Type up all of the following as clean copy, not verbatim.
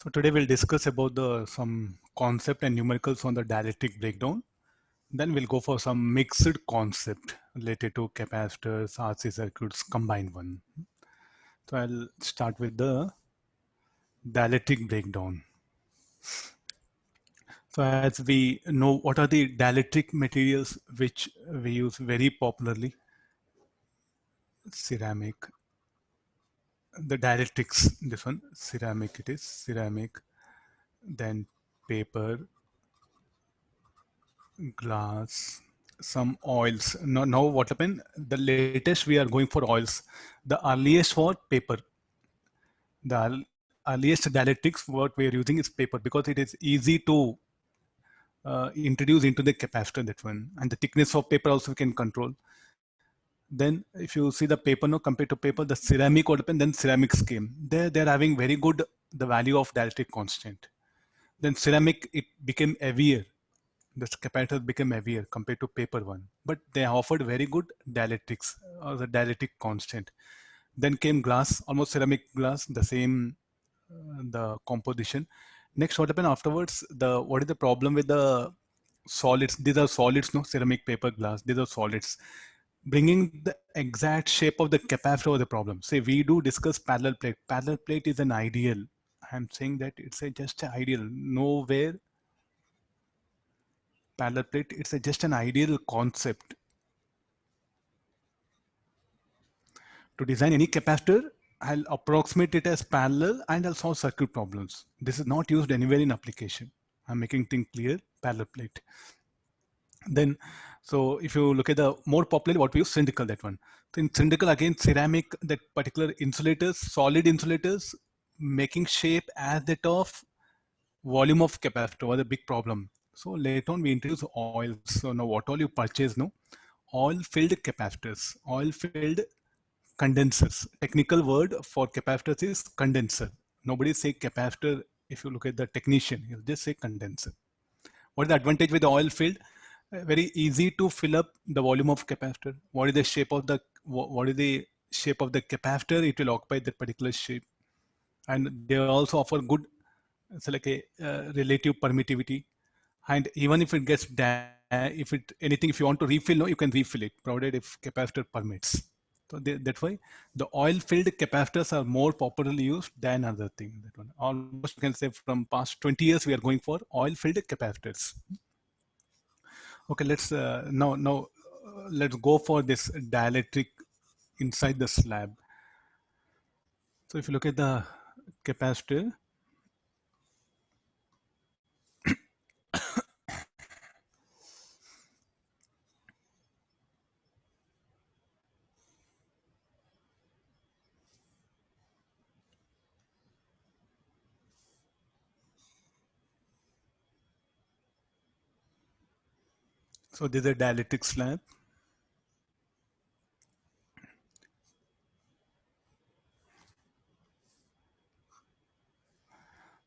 So today we'll discuss about some concept and numericals on the dielectric breakdown. Then we'll go for some mixed concept related to capacitors, RC circuits, combined one. So I'll start with the dielectric breakdown. So as we know, what are the dielectric materials which we use very popularly? Ceramic. The dielectrics, this one, ceramic it is, ceramic, then paper, glass, some oils. Now what happened? The latest we are going for oils. The earliest for paper. The earliest dielectrics what we are using is paper because it is easy to introduce into the capacitor, that one, and the thickness of paper also we can control. Then if you see the paper now compared to paper, the ceramic what happened, then ceramics came. They're having very good the value of dielectric constant. Then ceramic it became heavier, the capacitor became heavier compared to paper one, but they offered very good dielectrics or the dielectric constant. Then came glass, almost ceramic glass, the same the composition. Next, what happened afterwards? What is the problem with the solids? These are solids, no, ceramic, paper, glass. These are solids. Bringing the exact shape of the capacitor was the problem. Say we do discuss parallel plate. Parallel plate is an ideal. I'm saying that it's just an ideal. Nowhere parallel plate, it's just an ideal concept. To design any capacitor, I'll approximate it as parallel and I'll solve circuit problems. This is not used anywhere in application. I'm making things clear, parallel plate. Then, so if you look at the more popular, what we use, cylindrical, that one. So in cylindrical, again, ceramic, that particular insulators, solid insulators, making shape as that of volume of capacitor was a big problem. So later on we introduce oils. So now what all you purchase, no? Oil-filled capacitors, oil-filled condensers. Technical word for capacitors is condenser. Nobody say capacitor. If you look at the technician, he'll just say condenser. What is the advantage with the oil filled? Very easy to fill up the volume of capacitor. What is the shape of the capacitor? It will occupy that particular shape, and they also offer good, so like a relative permittivity. And even if it gets if it anything, if you want to refill, no, you can refill it, provided if capacitor permits. So that's why the oil-filled capacitors are more popularly used than other thing. That one almost you can say from past 20 years we are going for oil-filled capacitors. Okay, let's go for this dielectric inside the slab. So if you look at the capacitor, so this is a dielectric slab.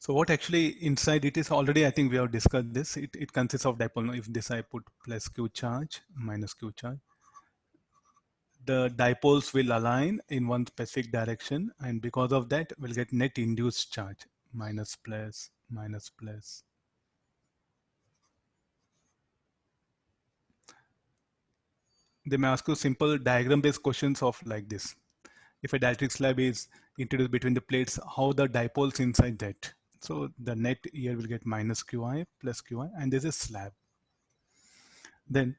So what actually inside it is already, I think we have discussed this. It consists of dipole. If this I put plus Q charge, minus Q charge, the dipoles will align in one specific direction, and because of that we'll get net induced charge, minus plus, minus plus. They may ask you simple diagram based questions of like this. If a dielectric slab is introduced between the plates, how the dipoles inside that? So the net here will get minus Qi plus Qi, and this is slab. Then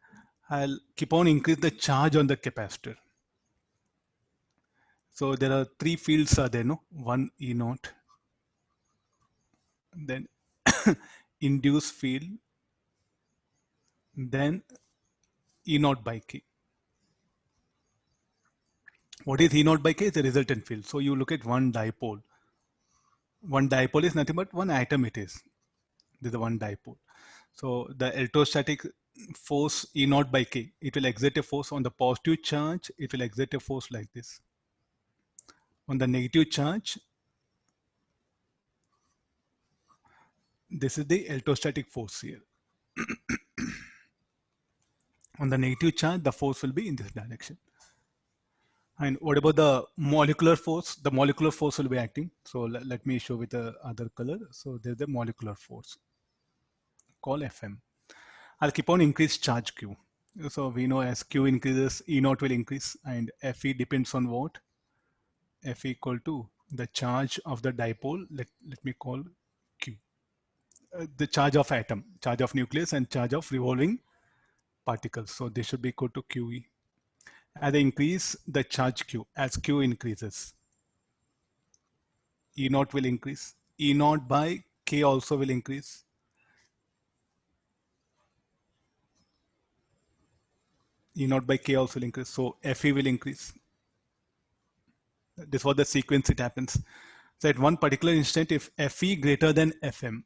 I'll keep on increase the charge on the capacitor. So there are three fields are there, no? One E naught, then induced field, then E naught by K. What is E naught by K? Is the resultant field. So you look at one dipole. One dipole is nothing but one atom it is. This is one dipole. So the electrostatic force E naught by K, it will exert a force on the positive charge, it will exert a force like this. On the negative charge, this is the electrostatic force here. On the negative charge, the force will be in this direction. And what about the molecular force? The molecular force will be acting. So let me show with the other color. So there's the molecular force called Fm. I'll keep on increase charge Q. So we know as Q increases, E naught will increase, and Fe depends on what? F equal to the charge of the dipole. Let me call Q. The charge of atom, charge of nucleus, and charge of revolving particles. So they should be equal to QE. As I increase the charge Q, as Q increases, E naught will increase. E naught by K also will increase. E naught by K also will increase. So Fe will increase. This was the sequence it happens. So at one particular instant, if Fe greater than Fm,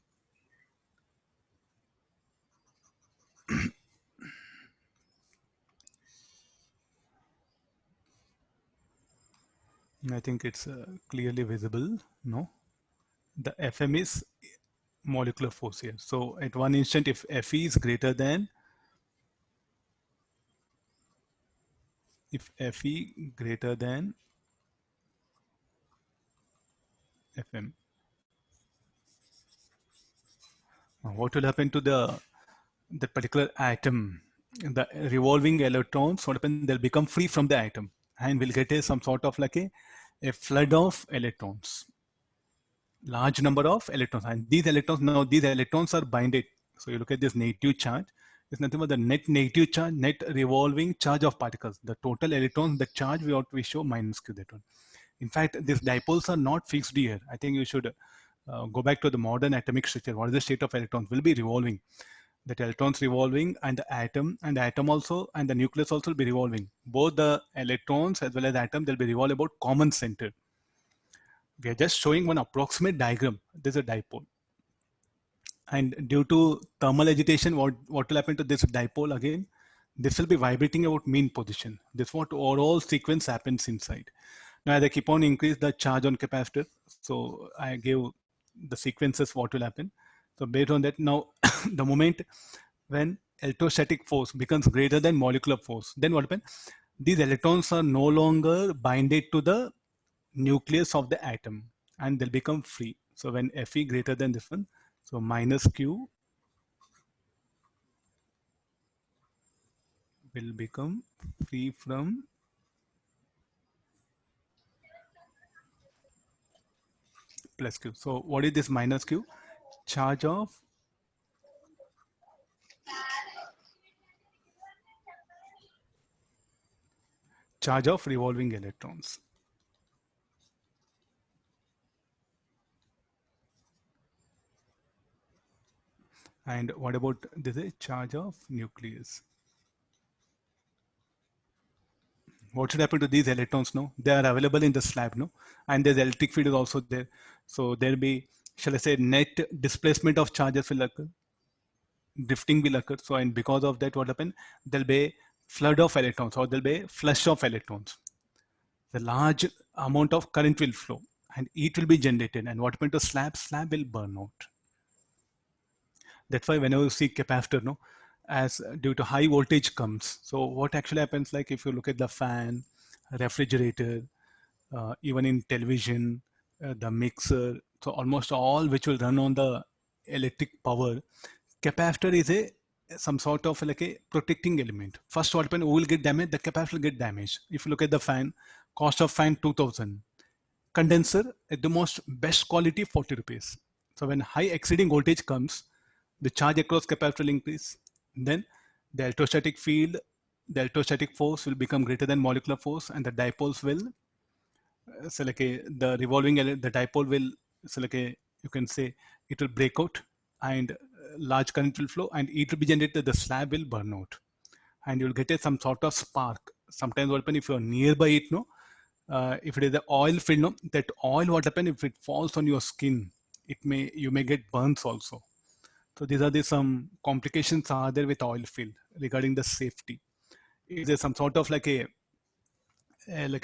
I think it's clearly visible. No, the Fm is molecular force here. So at one instant, if Fe is greater than, if Fe greater than Fm, what will happen to the particular atom? The revolving electrons, what happen? They'll become free from the atom, and we'll get some sort of like a flood of electrons, large number of electrons, and these electrons, now these electrons are binded. So you look at this negative charge, it's nothing but the net negative charge, net revolving charge of particles. The total electrons, the charge we show minus q, that one. In fact, these dipoles are not fixed here. I think you should go back to the modern atomic structure. What is the state of electrons? Will be revolving. That electrons revolving, and the atom also, and the nucleus also will be revolving. Both the electrons as well as the atom, they'll be revolve about common center. We are just showing one approximate diagram. There's a dipole. And due to thermal agitation, what will happen to this dipole again? This will be vibrating about mean position. This is what overall sequence happens inside. Now as I keep on increase the charge on capacitor, so I give the sequences what will happen. So based on that, now the moment when electrostatic force becomes greater than molecular force, then what happens? These electrons are no longer binded to the nucleus of the atom, and they'll become free. So when Fe greater than this one, so minus Q will become free from plus Q. So what is this minus Q? Charge of revolving electrons. And what about this is charge of nucleus? What should happen to these electrons? No, they are available in the slab, no, and there's electric field is also there. So there'll be, shall I say, net displacement of charges will occur, drifting will occur. So and because of that, what happen? There'll be flood of electrons, or there'll be flush of electrons. The large amount of current will flow, and heat will be generated. And what happened to slab? Slab will burn out. That's why whenever you see capacitor, no, as due to high voltage comes. So what actually happens, like if you look at the fan, refrigerator, even in television, the mixer, so almost all which will run on the electric power, capacitor is a some sort of like a protecting element. First what happens, who will get damaged? The capacitor will get damaged. If you look at the fan, cost of fan 2000, condenser at the most best quality 40 rupees. So when high exceeding voltage comes, the charge across capacitor will increase. Then the electrostatic field, the electrostatic force will become greater than molecular force, and the dipoles will, so like the revolving, the dipole will, so like you can say, it will break out, and large current will flow, and it will be generated, the slab will burn out, and you'll get some sort of spark. Sometimes what happen, if you're nearby it, no, if it is the oil field, no, that oil, what happen if it falls on your skin, you may get burns also. So these are the some complications are there with oil field regarding the safety. If there's some sort of like a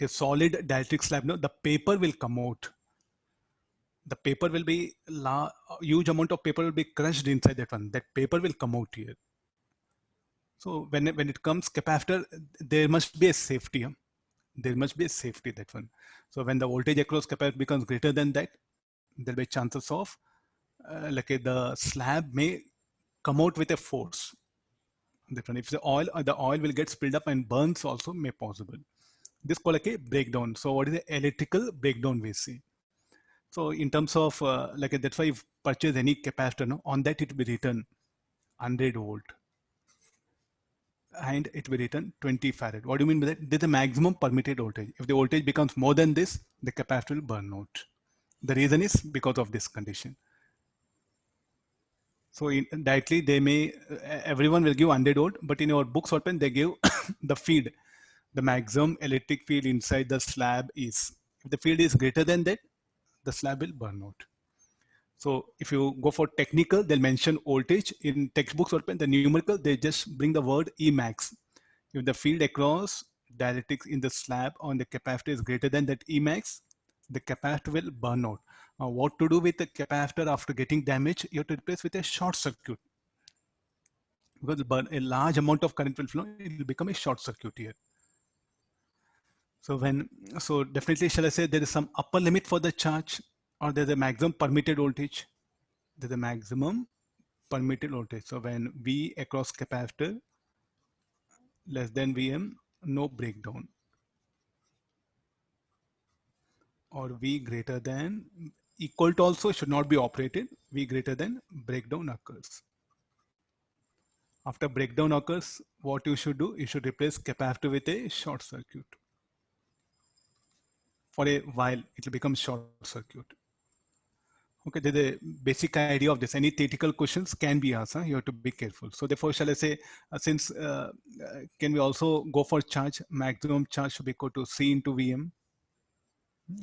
solid dielectric slab, no, the paper will come out. The paper will be huge amount of paper will be crushed inside that one. That paper will come out here. So when it comes capacitor, there must be a safety. there must be a safety that one. So when the voltage across capacitor becomes greater than that, there'll be chances of the slab may come out with a force. Different. If the oil will get spilled up and burns also may possible. This called like a breakdown. So what is the electrical breakdown we see? So in terms of that's why if purchase any capacitor, no, on that it will be written 100 volt and it will be written 20 farad. What do you mean by that? There's a maximum permitted voltage. If the voltage becomes more than this, the capacitor will burn out. The reason is because of this condition. So directly they may, everyone will give 100 volt, but in your books open, they give the feed, the maximum electric field inside the slab is. If the field is greater than that, the slab will burn out. So if you go for technical, they'll mention voltage. In textbooks open, the numerical, they just bring the word Emax. If the field across dielectrics in the slab on the capacitor is greater than that Emax, the capacitor will burn out. Now, what to do with the capacitor after getting damaged? You have to replace with a short circuit. Because a large amount of current will flow, it will become a short circuit here. So definitely, shall I say there is some upper limit for the charge, or there's a maximum permitted voltage? There's a maximum permitted voltage. So when V across capacitor less than Vm, no breakdown. Or V greater than, equal to also should not be operated. V greater than, breakdown occurs. After breakdown occurs, what you should do? You should replace capacitor with a short circuit. For a while, it will become short circuit. Okay, the basic idea of this. Any theoretical questions can be asked. Huh? You have to be careful. So therefore, shall I say, can we also go for charge? Maximum charge should be equal to C into Vm.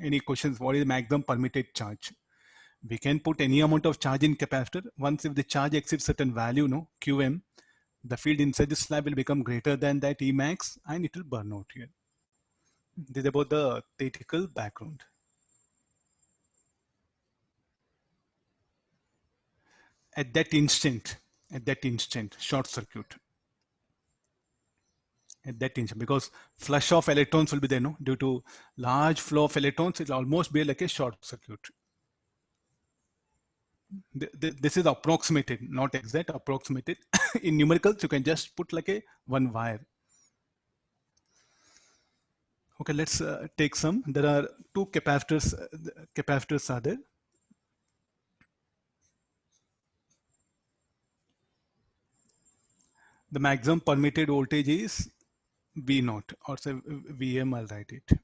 Any questions? What is the maximum permitted charge? We can put any amount of charge in capacitor. Once if the charge exceeds certain value, no, Qm, the field inside the slab will become greater than that Emax and it will burn out here. This is about the theoretical background. At that instant, short circuit. At that instant, because flush of electrons will be there, no? Due to large flow of electrons, it will almost be like a short circuit. This is approximated, not exact, approximated. In numericals, you can just put like a one wire. Okay, let's take some. There are two capacitors. Capacitors are there. The maximum permitted voltage is V naught, or say Vm. I'll write it.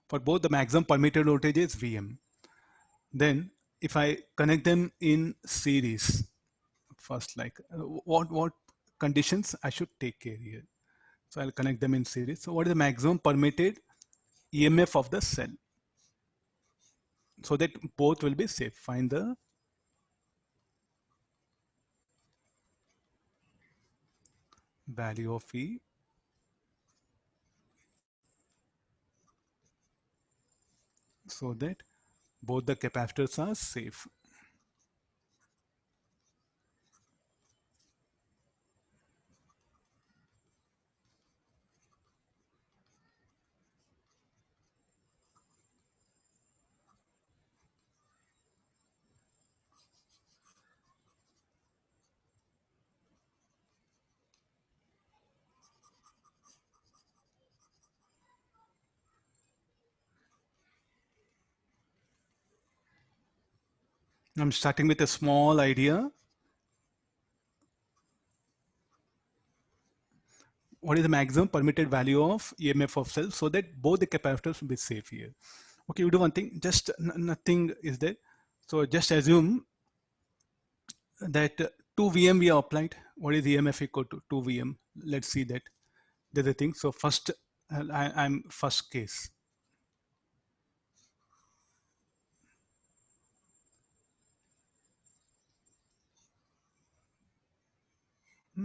For both, the maximum permitted voltage is Vm. Then, if I connect them in series, first, like what conditions I should take care here. So I'll connect them in series. So what is the maximum permitted EMF of the cell? So that both will be safe. Find the value of E so that both the capacitors are safe. I'm starting with a small idea. What is the maximum permitted value of EMF of cells so that both the capacitors will be safe here. Okay, we do one thing, just nothing is there. So just assume that 2 Vm we have applied. What is EMF equal to 2 Vm? Let's see that. There's a thing. So first, I'm first case.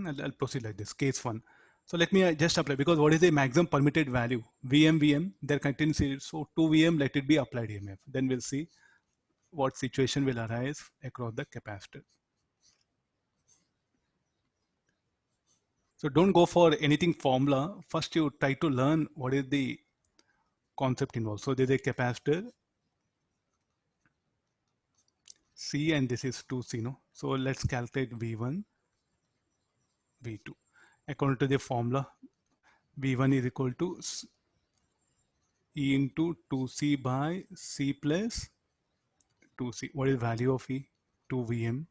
I'll proceed like this, case one. So let me just apply, because what is the maximum permitted value? Vm, there contains series. So 2 Vm, let it be applied EMF. Then we'll see what situation will arise across the capacitor. So don't go for anything formula. First, you try to learn what is the concept involved. So there's a capacitor C and this is 2C. No? So let's calculate V1, V2. According to the formula, V1 is equal to E into 2C by C plus 2C. What is the value of E? 2Vm.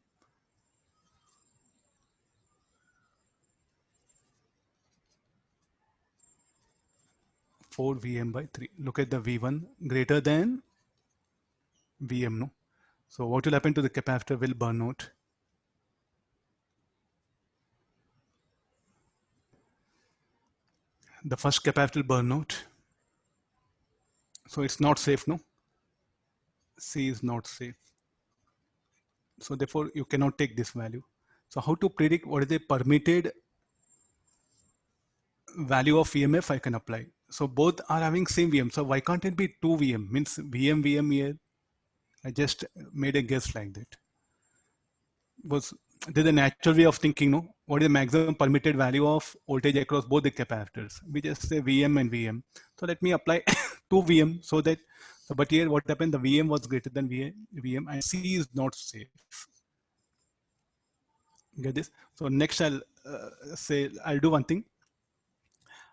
4Vm by 3. Look at the V1 greater than Vm. No? So what will happen to the capacitor will burn out. The first capacitor will burn out. So it's not safe. No? C is not safe. So therefore you cannot take this value. So how to predict what is the permitted value of EMF I can apply? So both are having same VM. So why can't it be 2 VM? Means VM here. I just made a guess like that. Was there's a natural way of thinking, no? What is the maximum permitted value of voltage across both the capacitors? We just say VM and VM. So let me apply 2 VM so that, but here what happened? The VM was greater than VM and C is not safe. Get this? So next I'll say, I'll do one thing.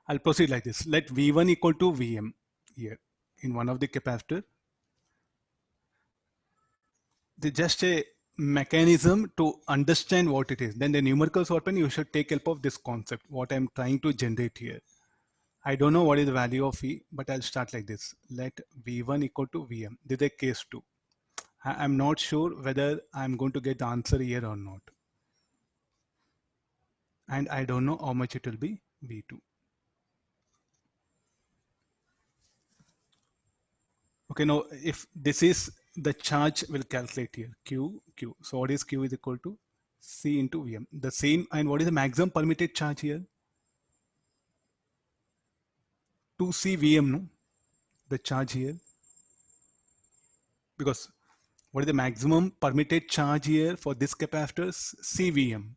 I'll proceed like this. Let V1 equal to Vm here in one of the capacitor. There's just a mechanism to understand what it is. Then the numericals open, you should take help of this concept, what I'm trying to generate here. I don't know what is the value of E, but I'll start like this. Let V1 equal to Vm. This is a case 2. I'm not sure whether I'm going to get the answer here or not. And I don't know how much it will be V2. Okay, now if this is the charge, will calculate here Q. So what is Q is equal to C into Vm. The same, and what is the maximum permitted charge here? 2C Vm, no? The charge here. Because what is the maximum permitted charge here for this capacitor? CVM.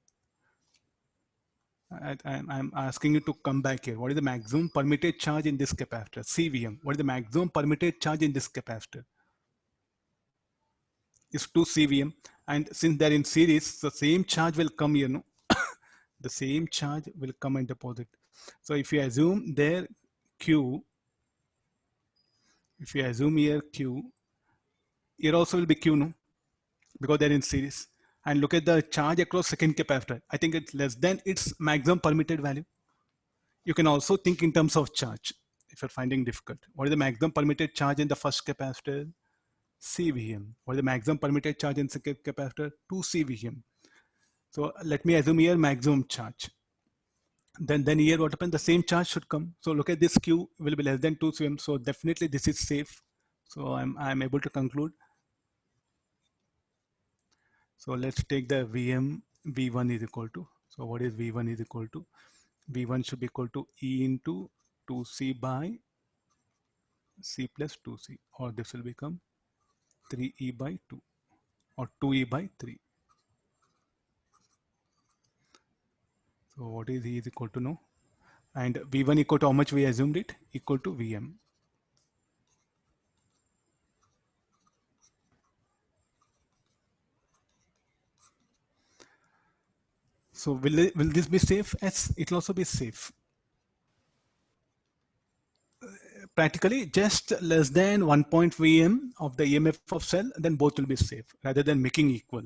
I'm asking you to come back here. What is the maximum permitted charge in this capacitor? CVM. What is the maximum permitted charge in this capacitor? Is 2 CVM. And since they're in series, the same charge will come here. No? The same charge will come and deposit. So if you assume there Q, if you assume here Q, here also will be Q, no? Because they're in series. And look at the charge across second capacitor. I think it's less than its maximum permitted value. You can also think in terms of charge if you're finding difficult. What is the maximum permitted charge in the first capacitor? CVM. What is the maximum permitted charge in second capacitor? 2 CVM. So let me assume here maximum charge. Then here what happens? The same charge should come. So look at this Q will be less than 2 CVM. So definitely this is safe. So I'm able to conclude. So let's take the VM. V1 is equal to. So what is V1 is equal to? V1 should be equal to E into 2C by C plus 2C, or this will become 3E by 2 or 2E by 3. So what is E is equal to now? And V1 equal to how much we assumed it? Equal to Vm. So will this be safe? Yes, it will also be safe. Practically just less than 1 Vm of the EMF of cell, then both will be safe rather than making equal.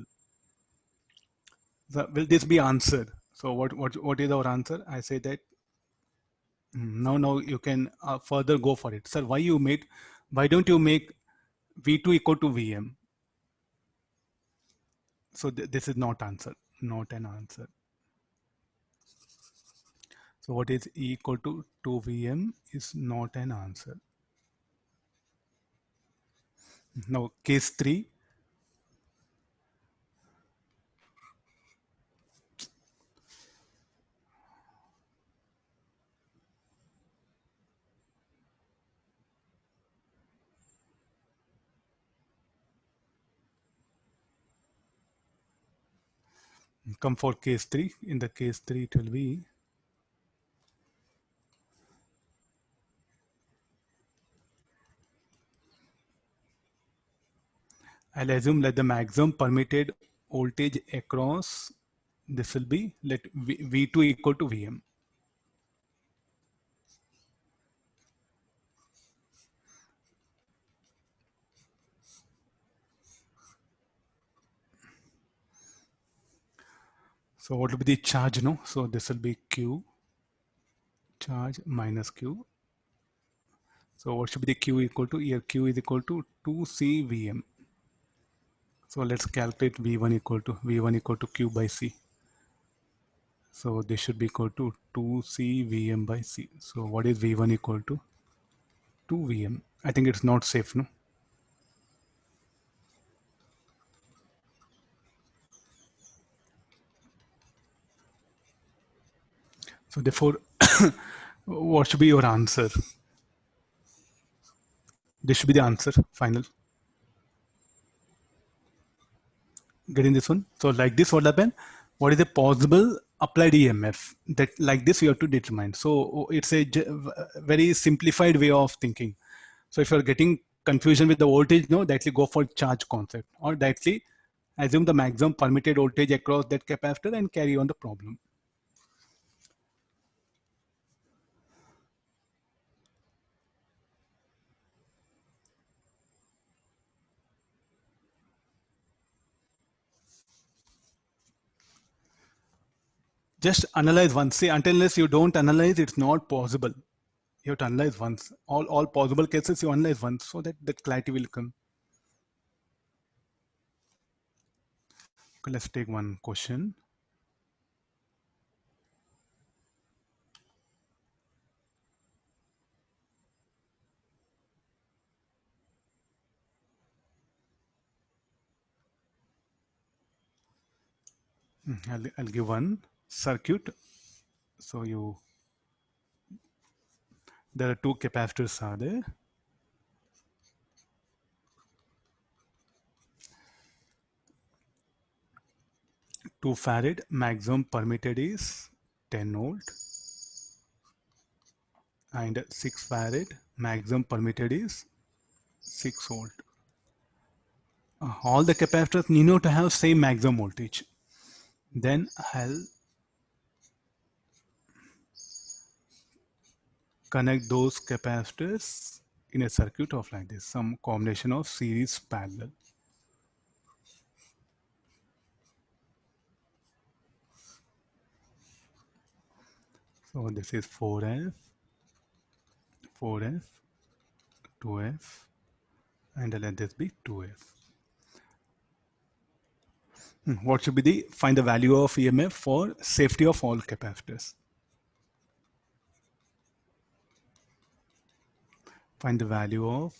So will this be answered? So what is our answer? I say that now you can further go for it. Sir, why don't you make V2 equal to Vm? So this is not answer, not an answer. So what is E equal to 2Vm is not an answer. Now case 3. Come for case 3. In the case 3 it will be I'll assume that the maximum permitted voltage across, this will be, let V2 equal to Vm. So what will be the charge? No, so this will be Q, charge minus Q. So what should be the Q equal to? Here Q is equal to 2CVm. So let's calculate V1 equal to Q by C. So this should be equal to 2CVm by C. So what is V1 equal to? 2Vm. I think it's not safe, no? So therefore, what should be your answer? This should be the answer, final. Getting this one? So like this, what happened? What is the possible applied EMF? That like this you have to determine. So it's a very simplified way of thinking. So if you're getting confusion with the voltage, no, directly go for charge concept, or directly assume the maximum permitted voltage across that capacitor and carry on the problem. Just analyze once. See, until unless you don't analyze, it's not possible. You have to analyze once. All possible cases you analyze once, so that the clarity will come. Okay, let's take one question. I'll give one circuit. So there are two capacitors are there. 2 farad, maximum permitted is 10 volt, and 6 farad, maximum permitted is 6 volt. All the capacitors need to have same maximum voltage. Then I'll connect those capacitors in a circuit of like this, some combination of series parallel. So this is 4F, 4F, 2F, and let this be 2F. What should be the, find the value of EMF for safety of all capacitors. Find the value of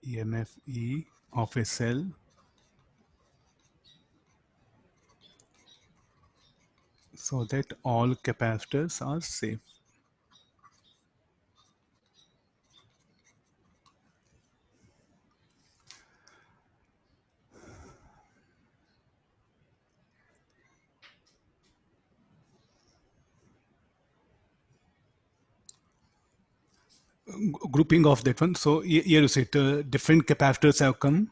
EMF E of a cell so that all capacitors are safe. Grouping of that one. So here you see different capacitors have come.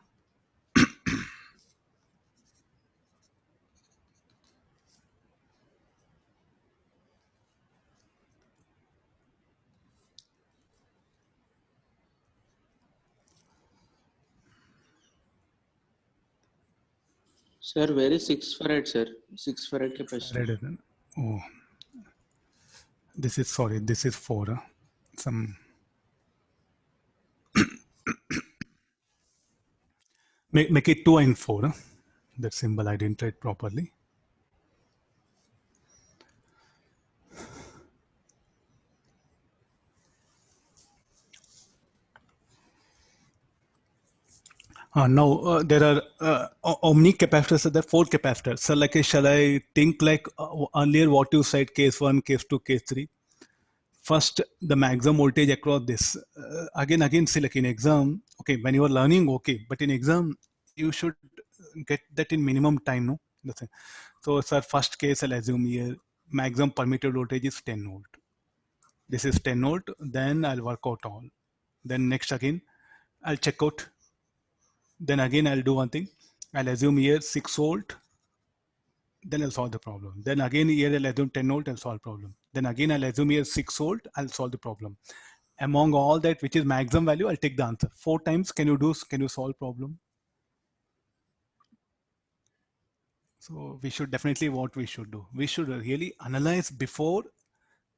Sir, where is 6 farad, sir? 6 farad capacitor. Oh, this is, sorry, this is 4. Some make it 2 and 4. That symbol I didn't write properly. Now there are omni capacitors, so there are 4 capacitors. So like, shall I think like earlier what you said, case 1, case 2, case 3? First, the maximum voltage across this. Again, see, like in exam, okay, when you are learning, okay, but in exam, you should get that in minimum time, no? That's it. So, sir, first case, I'll assume here, maximum permitted voltage is 10 volt. This is 10 volt, then I'll work out all. Then next again, I'll check out Then again, I'll do one thing. I'll assume here 6 volt, then I'll solve the problem. Then again here I'll assume 10 volt, I'll solve problem. Then again I'll assume here 6 volt, I'll solve the problem. Among all that, which is maximum value, I'll take the answer. 4 times, can you solve problem? So we should definitely, what we should do, we should really analyze before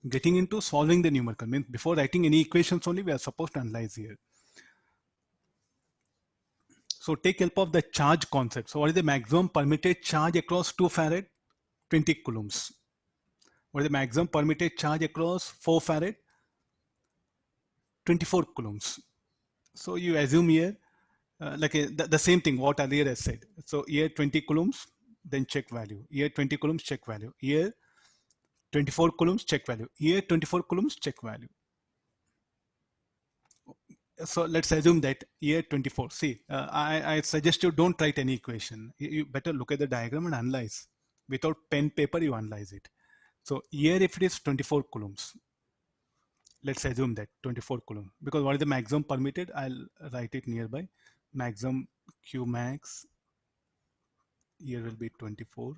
getting into solving the numerical. Means before writing any equations only, we are supposed to analyze here. So take help of the charge concept. So what is the maximum permitted charge across 2 farad? 20 coulombs. What is the maximum permitted charge across 4 farad? 24 coulombs. So you assume here the same thing what earlier I said. So here 20 coulombs, then check value. Here 20 coulombs, check value. Here 24 coulombs, check value. Here 24 coulombs, check value. So let's assume that here 24. See, I suggest you don't write any equation. You better look at the diagram and analyze. Without pen, paper, you analyze it. So here if it is 24 coulombs, let's assume that 24 coulomb, because what is the maximum permitted? I'll write it nearby. Maximum Q max here will be 24.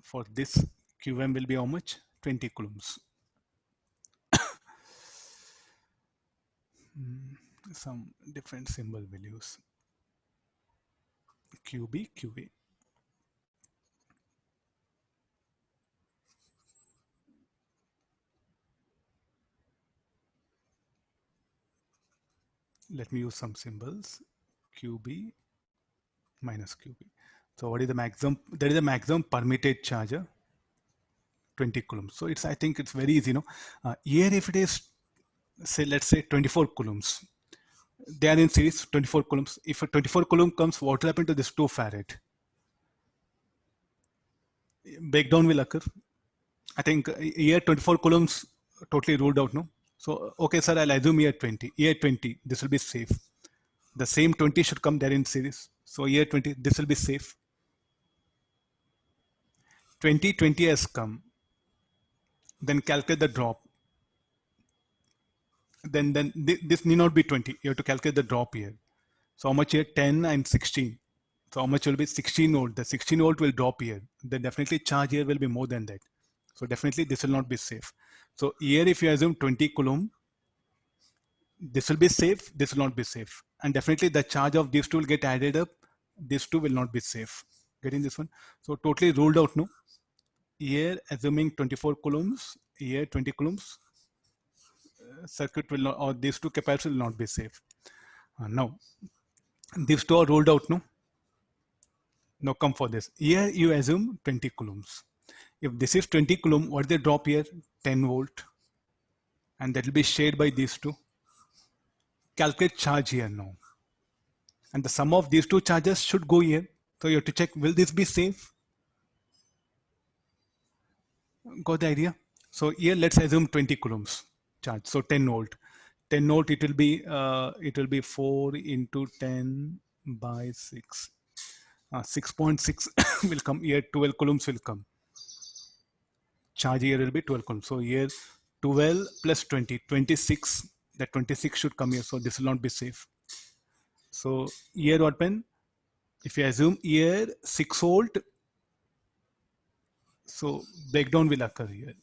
For this, QM will be how much? 20 coulombs. Some different symbol will use. QB, QA. Let me use some symbols. QB minus QB. So what is the maximum? There is a maximum permitted charge, 20 coulombs. So it's, I think it's very easy, here if it is, say, let's say 24 coulombs, they are in series, 24 coulombs. If a 24 coulomb comes, what will happen to this 2 farad? Breakdown will occur. I think here 24 coulombs totally ruled out, no? So, okay, sir, I'll assume here 20. Here 20, this will be safe. The same 20 should come there in series. So here 20, this will be safe. 20 has come. Then calculate the drop. Then this need not be 20. You have to calculate the drop here. So how much here? 10 and 16. So how much will be 16 volt? The 16 volt will drop here. Then definitely charge here will be more than that. So definitely this will not be safe. So here if you assume 20 coulomb, this will be safe, this will not be safe. And definitely the charge of these two will get added up. These two will not be safe. Getting this one? So totally ruled out, no? Here assuming 24 coulombs, here 20 coulombs, circuit will not, or these two capacitors will not be safe. Now, these two are ruled out, no? Now come for this. Here you assume 20 coulombs. If this is 20 coulomb, what is the drop here? 10 volt. And that will be shared by these two. Calculate charge here now. And the sum of these two charges should go here. So you have to check, will this be safe? Got the idea? So here let's assume 20 coulombs charge. So 10 volt. 10 volt, it will be 4 into 10 by 6. 6.6 will come here. 12 coulombs will come. Charge here will be 12 coulombs. So here 12 plus 20, 26. That 26 should come here. So this will not be safe. So here what pen? If you assume here 6 volt, so breakdown will occur here.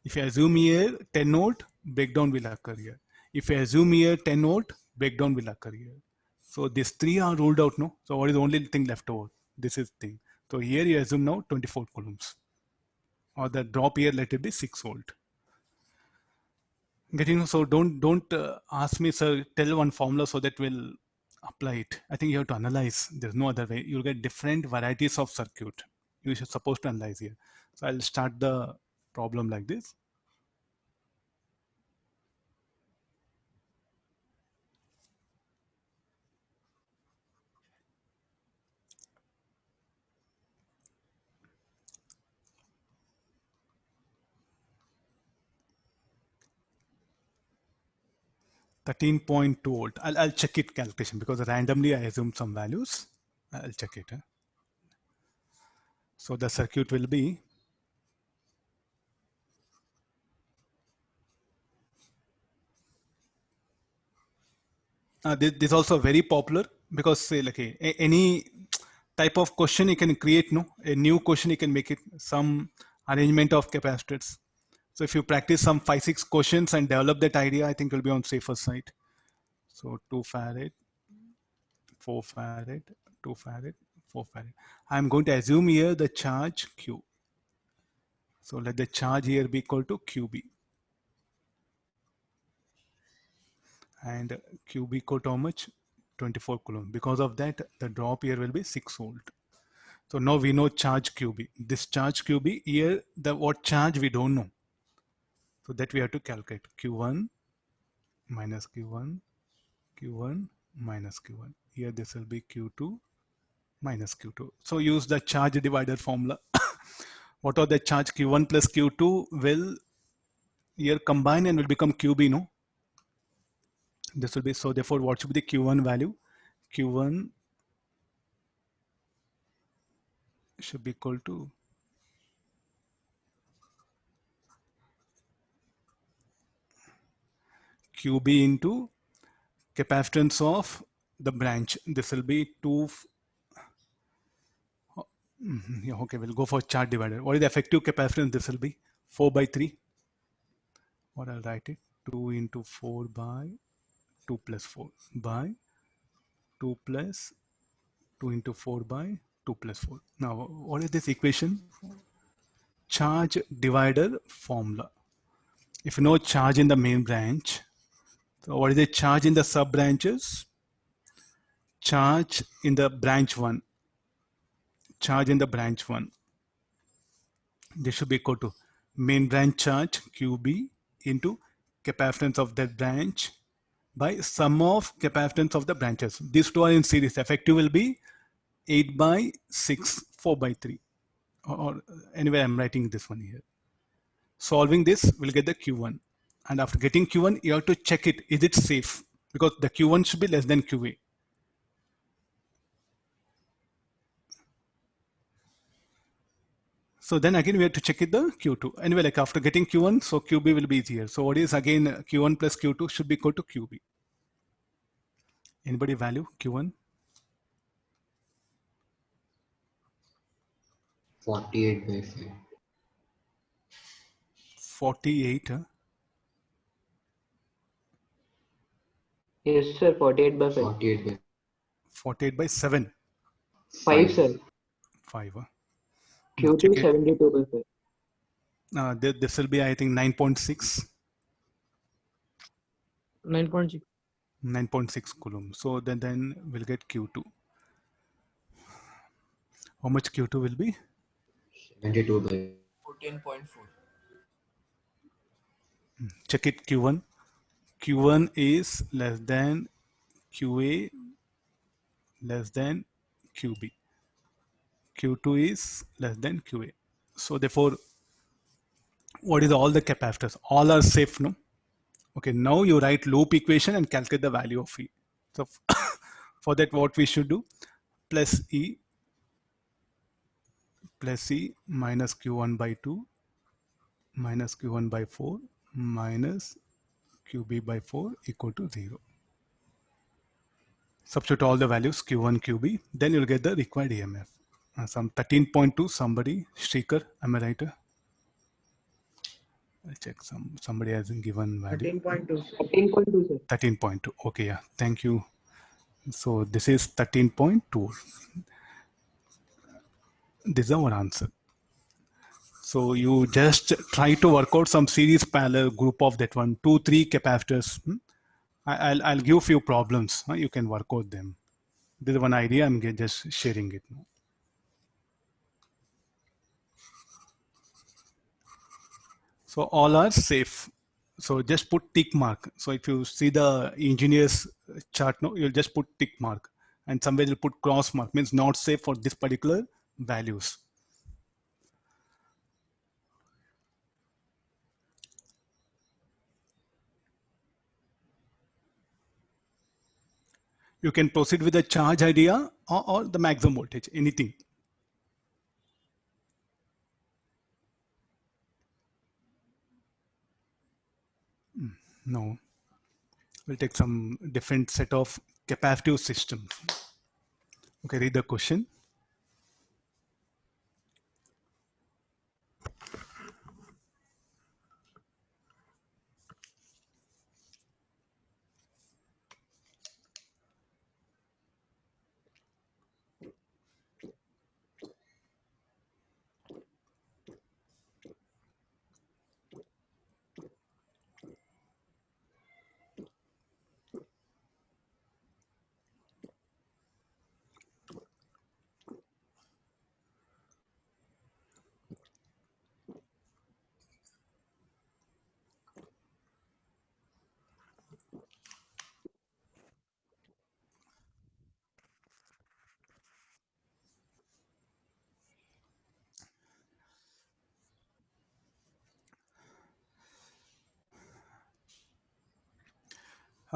If you assume here 10 volt, breakdown will occur here. If you assume here 10 volt, breakdown will occur here. So these three are ruled out, no? So what is the only thing left over? This is thing. So here you assume now 24 coulombs. Or the drop here, let it be 6 volt. Getting, so don't ask me, sir, tell one formula so that we'll apply it. I think you have to analyze. There's no other way. You'll get different varieties of circuit. You should supposed to analyze here. So I'll start the problem like this. $13.2 volt. I'll check it calculation because randomly I assume some values. I'll check it. So the circuit will be this is also very popular. because say like any type of question you can create, no, a new question you can make it some arrangement of capacitors. So if you practice some 5-6 questions and develop that idea, I think you'll be on safer side. So 2 farad, 4 farad, 2 farad, 4 farad. I'm going to assume here the charge Q. So let the charge here be equal to QB. And QB equal to how much? 24 coulomb. Because of that, the drop here will be 6 volt. So now we know charge QB. This charge QB here, the what charge we don't know. So that we have to calculate Q1 minus Q1, Q1 minus Q1. Here this will be Q2 minus Q2. So use the charge divider formula. What are the charge Q1 plus Q2 will here combine and will become QB, no? This will be, so therefore what should be the Q1 value? Q1 should be equal to QB into capacitance of the branch. This will be 2. Yeah, okay, we'll go for charge divider. What is the effective capacitance? This will be 4 by 3. Or I'll write it 2 into 4 by 2 plus 4 by 2 plus 2 into 4 by 2 plus 4. Now, what is this equation? Charge divider formula. If you know charge in the main branch, so what is the charge in the sub branches? Charge in the branch 1. Charge in the branch 1. This should be equal to main branch charge QB into capacitance of that branch by sum of capacitance of the branches. These two are in series. Effective will be 8 by 6, 4 by 3. Or anyway, I'm writing this one here. Solving this, we'll get the Q1. And after getting Q1, you have to check it. Is it safe? Because the Q1 should be less than QA. So then again, we have to check it the Q2. Anyway, like after getting Q1, so QB will be easier. So what is again Q1 plus Q2 should be equal to QB. Anybody value Q1? 48 by 5. 48. Huh? Yes, sir. 48 by 5. 48 by 48 by 7. 5, sir. 5. Huh? Q2 Check it. 72 by 5. This will be, I think, 9.6. 9.6. 9.6 coulomb. So then we'll get Q2. How much Q2 will be? 72 by 14.4. Check it Q1. Q1 is less than QA less than QB. Q2 is less than QA. So therefore, what is all the capacitors? All are safe, no? Okay, now you write loop equation and calculate the value of E. So for that, what we should do? Plus E minus Q1 by 2 minus Q1 by 4 minus QB by 4 equal to 0. Substitute all the values Q1, QB, then you'll get the required EMF. Some 13.2, somebody, Shrikar, am I right? I'll check somebody has given value. 13.2. 13.2, sir. 13.2, okay, yeah, thank you. So this is 13.2. This is our answer. So you just try to work out some series parallel group of that one, 2, 3 capacitors. I'll give a few problems. You can work out them. This is one idea. I'm just sharing it now. So all are safe. So just put tick mark. So if you see the engineer's chart now, you'll just put tick mark, and somewhere you'll put cross mark, means not safe for this particular values. You can proceed with the charge idea or the maximum voltage, anything. No. We'll take some different set of capacitive system. Okay, read the question.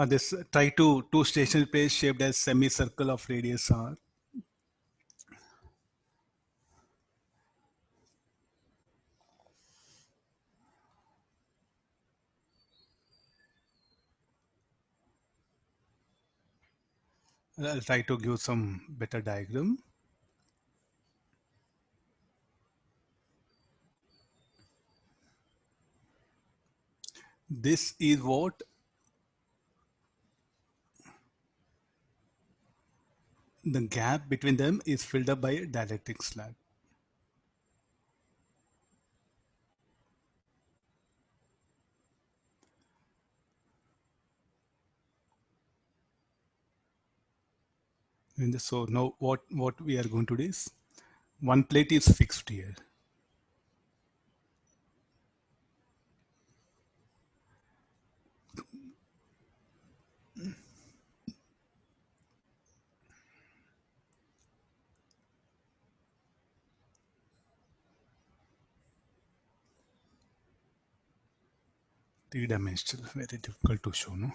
This try to two stationary plates shaped as semicircle of radius r. I'll try to give some better diagram. This is what the gap between them is filled up by a dielectric slab. And so now what we are going to do is one plate is fixed here. Three-dimensional, very difficult to show, no?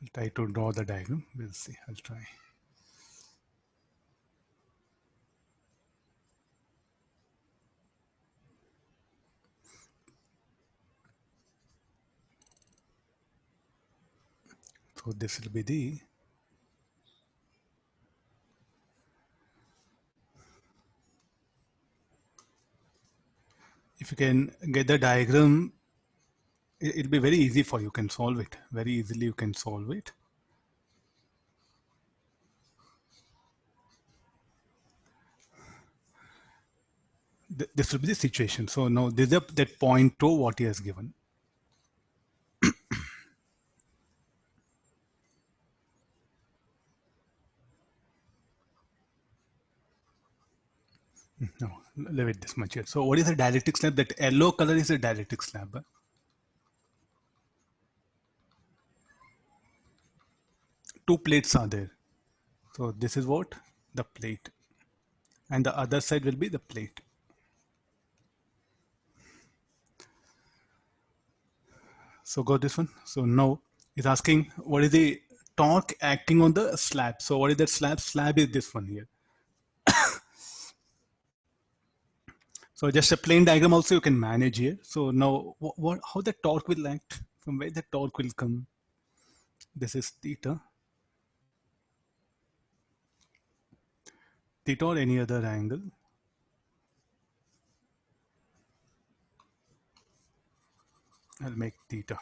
I'll try to draw the diagram. We'll see. I'll try. So this will be the if you can get the diagram, it'll be very easy for you. You can solve it very easily. You can solve it. This will be the situation. So now this is that point to what he has given. No, leave it this much here. So what is a dielectric slab? That yellow color is a dielectric slab. Two plates are there. So this is what? The plate. And the other side will be the plate. So go this one. So now it's asking what is the torque acting on the slab. So what is that slab? Slab is this one here. So just a plain diagram also you can manage here. So now how the torque will act? From where the torque will come? This is theta. Theta or any other angle. I'll make theta.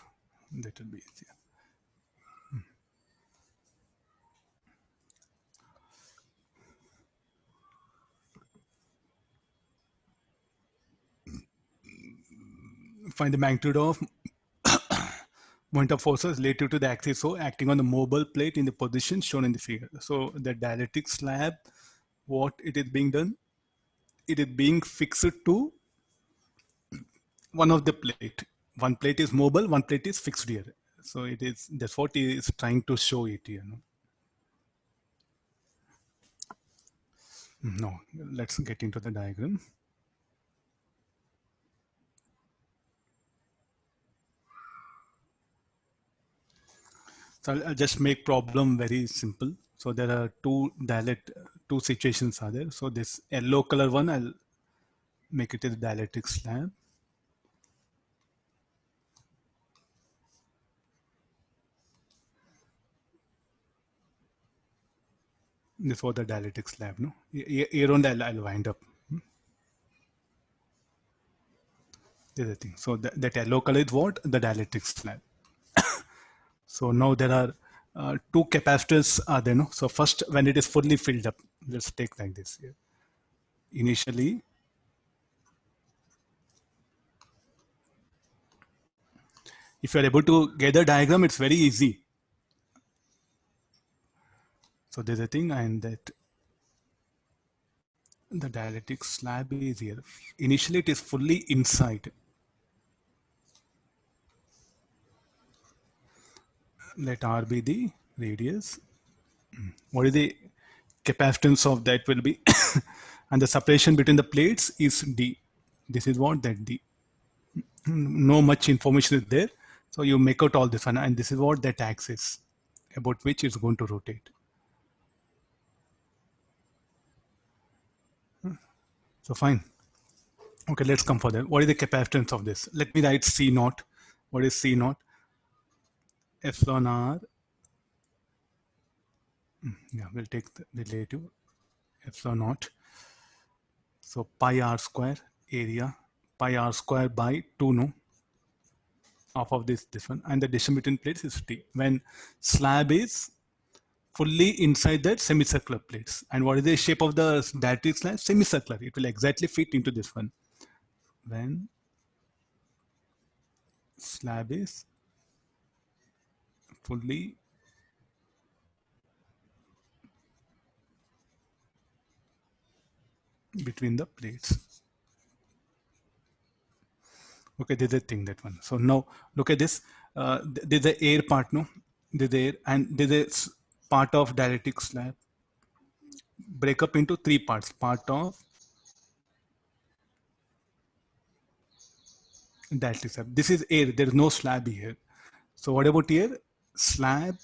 That will be easier. Find the magnitude of moment of forces relative to the axis so acting on the mobile plate in the position shown in the figure. So the dielectric slab, what it is being done? It is being fixed to one of the plate. One plate is mobile, one plate is fixed here. So it is, that's what he is trying to show it here. No, let's get into the diagram. So I'll just make problem very simple. So there are two situations are there. So this yellow color one, I'll make it a dielectric slab. This was the dielectric slab, no? Here on I'll wind up. There's the thing. So that yellow color is what? The dielectric slab. So now there are two capacitors are there, no? So first, when it is fully filled up, let's take like this here. Initially, if you are able to get the diagram, it's very easy. So there's a thing, and that the dielectric slab is here. Initially, it is fully inside. Let R be the radius. What is the capacitance of that will be? And the separation between the plates is D. This is what that D. No much information is there. So you make out all this one, and this is what that axis about which it's going to rotate. So fine. Okay, let's come further. What is the capacitance of this? Let me write C naught. What is C naught? Epsilon R. Yeah, we'll take the relative epsilon naught. So pi r square area, pi r square by 2, no? Half of this one, and the distance between plates is T. When slab is fully inside that semicircular plates. And what is the shape of the dielectric slab? Semicircular. It will exactly fit into this one. When slab is fully between the plates. Okay, there's a thing, that one. So now look at this. There's the air part, no? There's air, and there's a part of dielectric slab. Break up into three parts. Part of dielectric slab. This is air. There is no slab here. So what about here? Slab,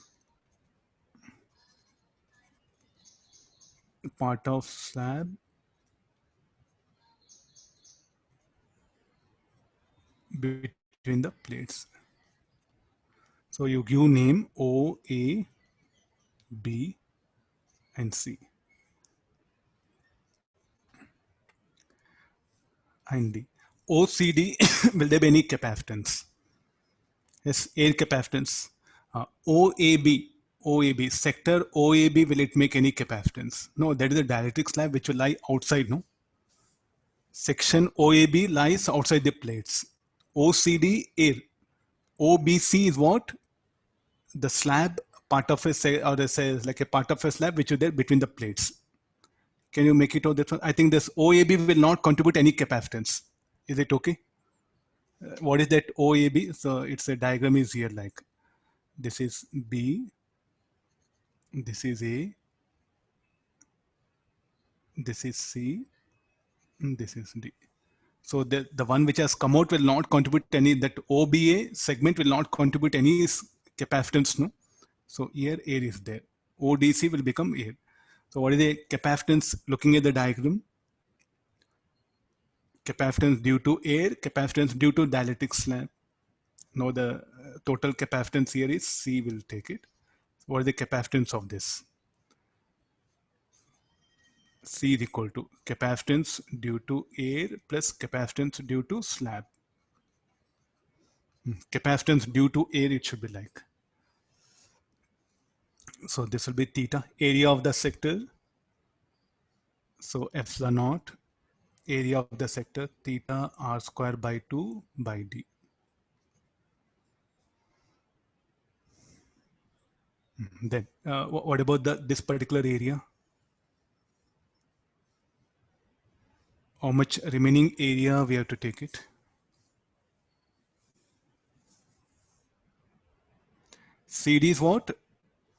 part of slab between the plates. So you give name O, A, B, and C. And D. OCD, will there be any capacitance? Yes, air capacitance. OAB, sector OAB, will it make any capacitance? No, that is a dielectric slab which will lie outside, no? Section OAB lies outside the plates. OCD, air. OBC is what? The slab part of a, or say like a part of a slab which is there between the plates. Can you make it out that one? I think this OAB will not contribute any capacitance. Is it okay? What is that OAB? So it's a diagram is here, like this is B, this is A, this is C, and this is D. So the one which has come out will not contribute any, that OBA segment will not contribute any capacitance, no? So here air is there. ODC will become air. So what is the capacitance looking at the diagram? Capacitance due to air, capacitance due to dielectric slab. Now the total capacitance here is C, will take it. So what is the capacitance of this? C is equal to capacitance due to air plus capacitance due to slab. Capacitance due to air, it should be like. So this will be theta, area of the sector. So epsilon naught, area of the sector, theta r square by 2 by d. Then what about this particular area? How much remaining area we have to take it? CD is what?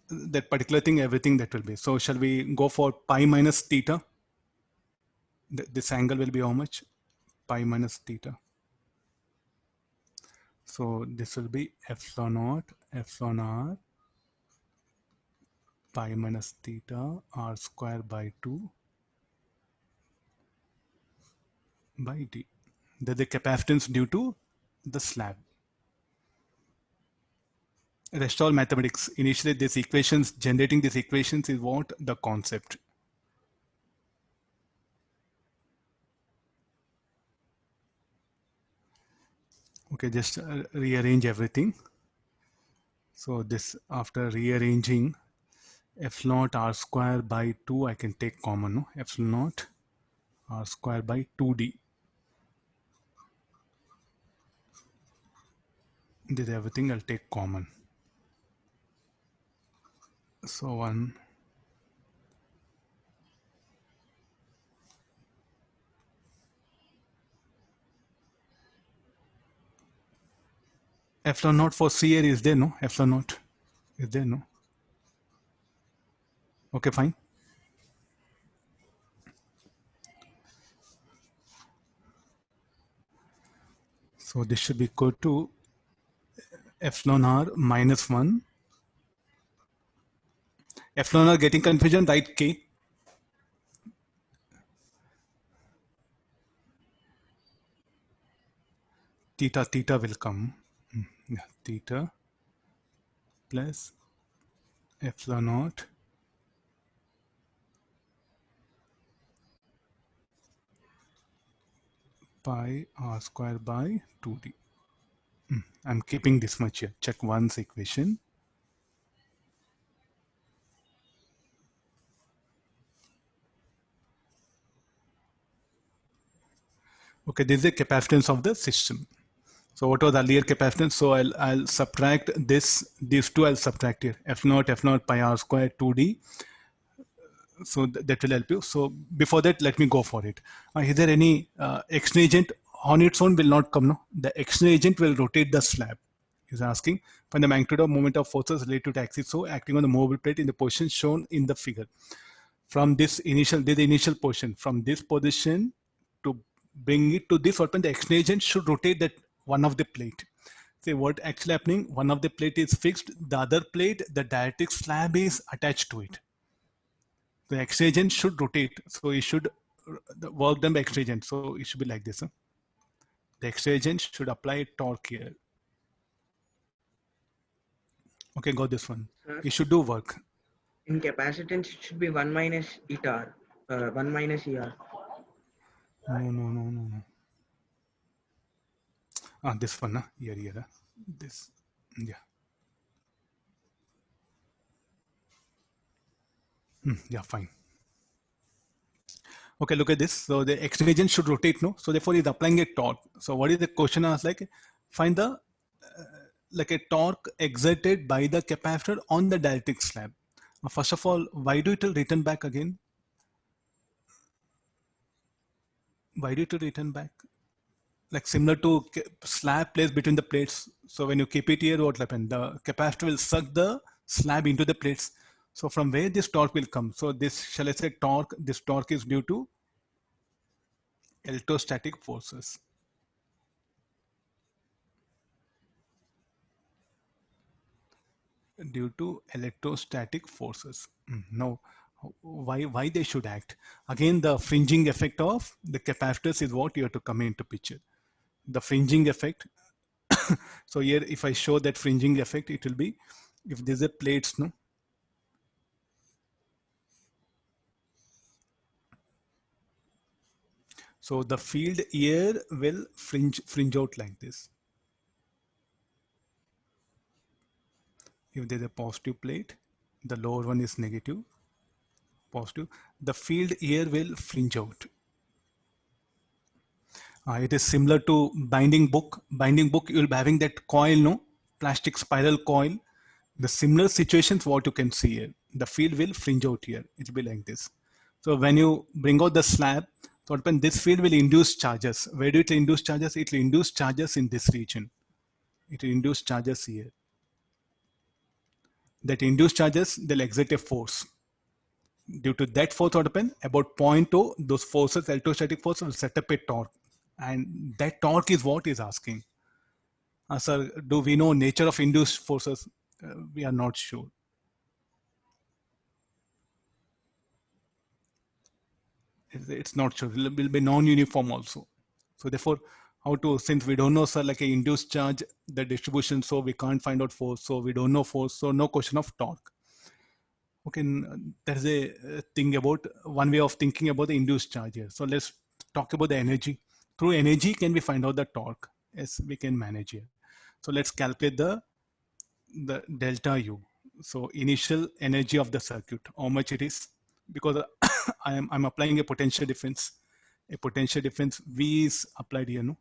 That particular thing, everything that will be. So shall we go for pi minus theta? This angle will be how much? Pi minus theta. So this will be epsilon naught, epsilon r, pi minus theta r square by 2 by d. That's the capacitance due to the slab. Rest all mathematics. Initially, these equations, generating these equations is what the concept. Okay, just rearrange everything. So this, after rearranging, epsilon naught r square by 2, I can take common, no? Epsilon naught r square by 2d. This everything I'll take common. So 1 epsilon naught for C area is there, no? Epsilon naught is there, no? Okay, fine. So this should be equal to epsilon r minus 1. Epsilon r getting confusion, right? K. Theta will come. Yeah, theta plus epsilon naught pi r square by 2d. I'm keeping this much here. Check one's equation. Okay, this is the capacitance of the system. So what was the earlier capacitance? So I'll subtract these two I'll subtract here. F naught pi r square 2d. So that will help you. So before that, let me go for it. Is there any external agent on its own will not come? No, the external agent will rotate the slab. He's asking find the magnitude of moment of forces related to axis. So acting on the movable plate in the position shown in the figure. From this initial position, from this position to bring it to this open, the external agent should rotate that one of the plate. See what actually happening? One of the plate is fixed. The other plate, the dielectric slab is attached to it. The external agent should rotate. So it should work done by external agent. So it should be like this. Huh? The external agent should apply torque here. Okay, got this one. Sir, It should do work. in capacitance, it should be 1 minus ER, 1 minus ER. No. This one, here. This, yeah. Yeah, fine. Okay, look at this. So the external agent should rotate, no? So therefore, he's applying a torque. So what is the question? I was like, find the like a torque exerted by the capacitor on the dielectric slab. First of all, why do it return back again? Why do it return back? Like similar to slab placed between the plates. So when you keep it here, what will happen? The capacitor will suck the slab into the plates. So from where this torque will come? So this, shall I say torque, this torque is due to electrostatic forces. Due to electrostatic forces. Now, why they should act? Again, the fringing effect of the capacitors is what you have to come into picture. The fringing effect. So here, if I show that fringing effect, it will be if there's a plates, no. So the field here will fringe out like this. If there's a positive plate, the lower one is negative, positive. The field here will fringe out. It is similar to binding book. Binding book, you'll be having that coil, no? Plastic spiral coil. The similar situations, what you can see here. The field will fringe out here. It will be like this. So when you bring out the slab, so this field will induce charges. Where do it induce charges? It will induce charges in this region. It will induce charges here. That induced charges, they'll exert a force. Due to that force, what happen? About 0.2, those forces, electrostatic force, will set up a torque. And that torque is what is asking. Sir, do we know nature of induced forces? We are not sure. It's not sure. It will be non-uniform also. So therefore, how to, since we don't know, sir, like a induced charge, the distribution, so we can't find out force. So we don't know force. So no question of torque. Okay, there's a thing about one way of thinking about the induced charge here. So let's talk about the energy. Through energy, can we find out the torque? Yes, we can manage here. So let's calculate the delta U. So initial energy of the circuit, how much it is, because I'm applying a potential difference. A potential difference V is applied here, no?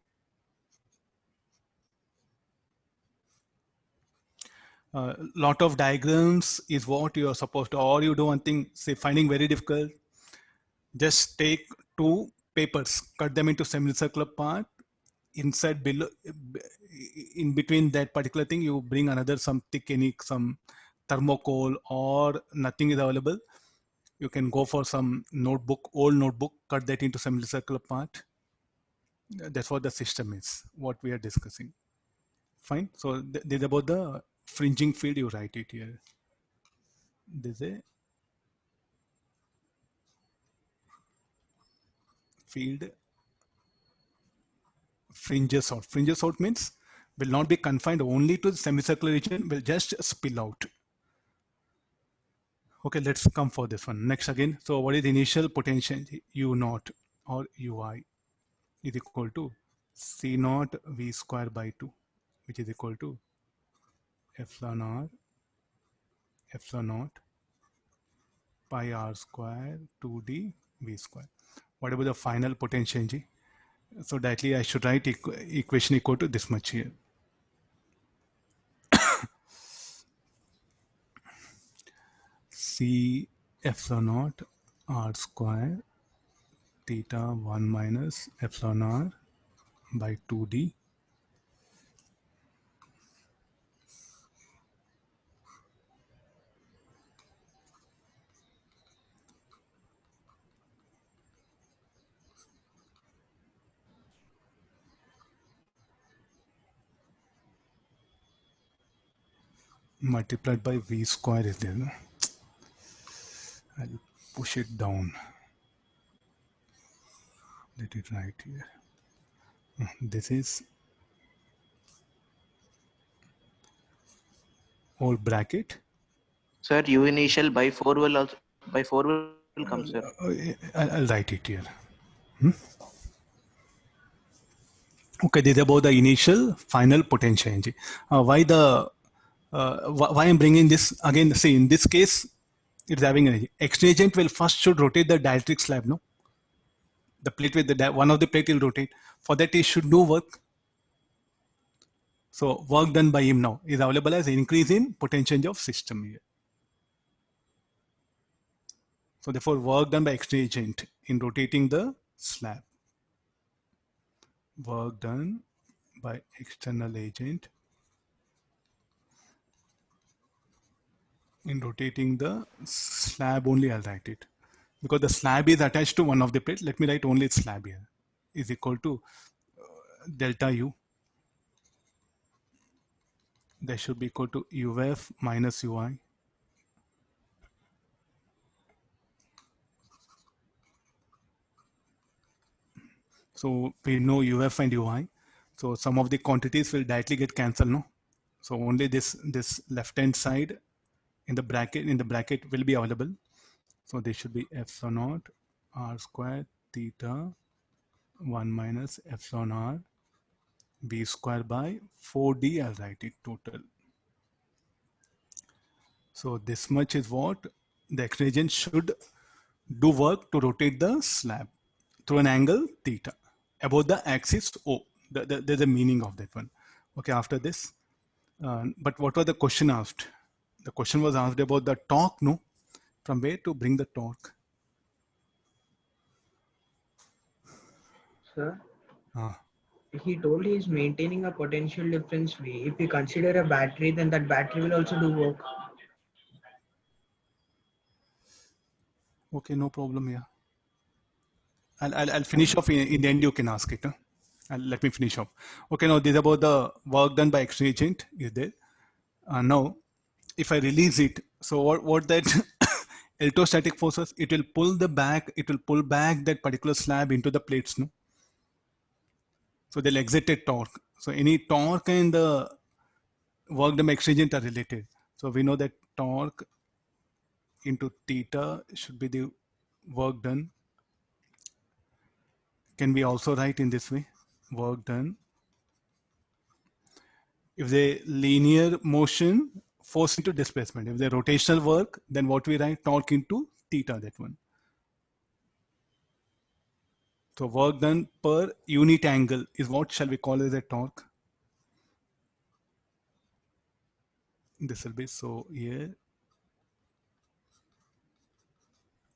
Lot of diagrams is what you are supposed to, or you do one thing, say finding very difficult, just take two papers, cut them into semicircular part, inside below, in between that particular thing, you bring another some thick some thermocol, or nothing is available. You can go for some notebook, old notebook, cut that into semicircular part. That's what the system is, what we are discussing. Fine. So this is about the fringing field, you write it here. This is a field fringes out. Fringes out means will not be confined only to the semicircular region, will just spill out. Okay, let's come for this one. Next again. So what is the initial potential U naught or UI is equal to C naught V square by 2, which is equal to epsilon R, epsilon naught pi R square 2D V square. What about the final potential G? So directly I should write equation equal to this much here. C epsilon naught R square theta 1 minus epsilon R by 2D multiplied by V square is there. No? I'll push it down. Let it right here. This is whole bracket. Sir, U initial by 4 will also come, sir. I'll write it here. Okay, this is about the initial final potential energy. Why I'm bringing this again? See, in this case, it's having energy. Exchange agent will first should rotate the dielectric slab, no? The plate with the one of the plate will rotate. For that, he should do work. So work done by him now is available as increase in potential of system here. So therefore, work done by exchange agent in rotating the slab. Work done by external agent in rotating the slab only. I'll write it because the slab is attached to one of the plate. Let me write only slab here is equal to delta U. That should be equal to UF minus UI. So we know UF and UI. So some of the quantities will directly get cancelled, no? So only this left-hand side in the bracket will be available. So this should be epsilon naught R square theta 1 minus epsilon R B square by 4D. I'll write it total. So this much is what the exchange agent should do work to rotate the slab through an angle theta about the axis O. There's a meaning of that one. Okay, after this. But what was the question asked? The question was asked about the torque, no? From where to bring the torque? Sir, he told he is maintaining a potential difference V. If we consider a battery, then that battery will also do work. Okay, no problem here. I'll finish off in the end. You can ask it. Huh? Let me finish off. Okay, now this is about the work done by exchange agent is there. Now, if I release it, so what that electrostatic forces, it will pull back that particular slab into the plates, no? So they'll exert torque. So any torque and the work done by extrinsic are related. So we know that torque into theta should be the work done. Can we also write in this way? Work done. If they linear motion, force into displacement. If they rotational work, then what we write? Torque into theta, that one. So work done per unit angle is what shall we call as a torque? This will be so here.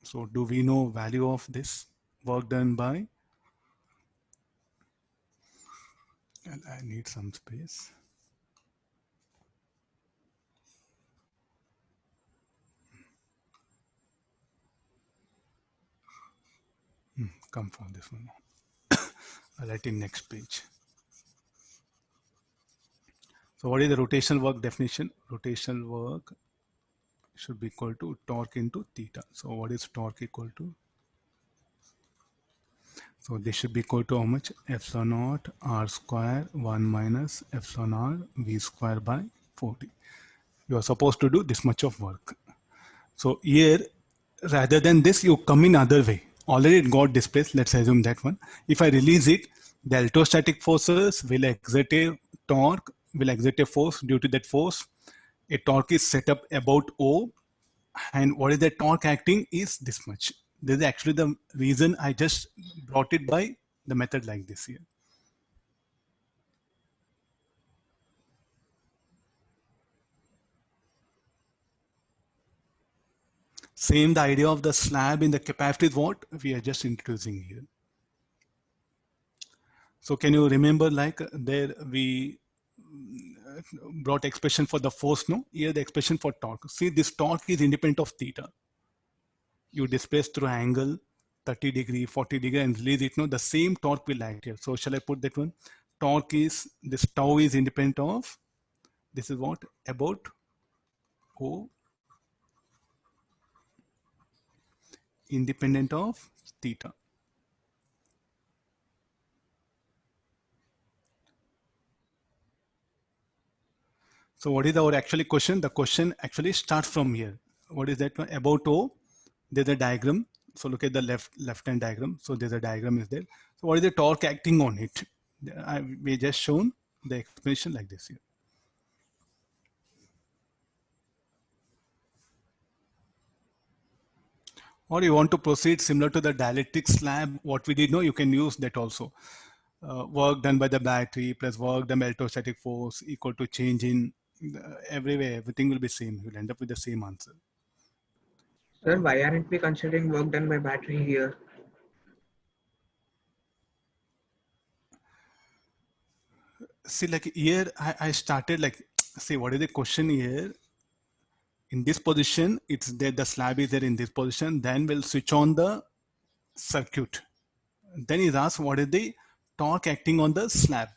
So do we know value of this work done by? And I need some space. Come from this one. I'll write in next page. So what is the rotational work definition? Rotational work should be equal to torque into theta. So what is torque equal to? So this should be equal to how much? Epsilon naught r square 1 minus epsilon r v square by 40. You are supposed to do this much of work. So here, rather than this, you come in other way. Already it got displaced. Let's assume that one. If I release it, the electrostatic forces will exert a torque, will exert a force. Due to that force, a torque is set up about O. And what is the torque acting is this much. This is actually the reason I just brought it by the method like this here. Same, the idea of the slab in the capacitor is what we are just introducing here. So can you remember, like there we brought expression for the force, no? Here the expression for torque. See, this torque is independent of theta. You displace through angle 30 degree, 40 degree and release it, no? The same torque will act here. So shall I put that one? Torque is, this tau is independent of, this is what? About O, independent of theta. So what is our actually question? The question actually starts from here. What is that one? About O, there's a diagram. So look at the left-hand diagram. So there's a diagram is there. So what is the torque acting on it? We just shown the explanation like this here. Or you want to proceed similar to the dielectric slab, what we did know, you can use that also. Work done by the battery plus work done by electrostatic force equal to change in everywhere, everything will be same. You'll end up with the same answer. Sir, why aren't we considering work done by battery here? See, like here, I started like, see, what is the question here? In this position, it's there, the slab is there in this position, then we'll switch on the circuit. Then he's asked, what is the torque acting on the slab?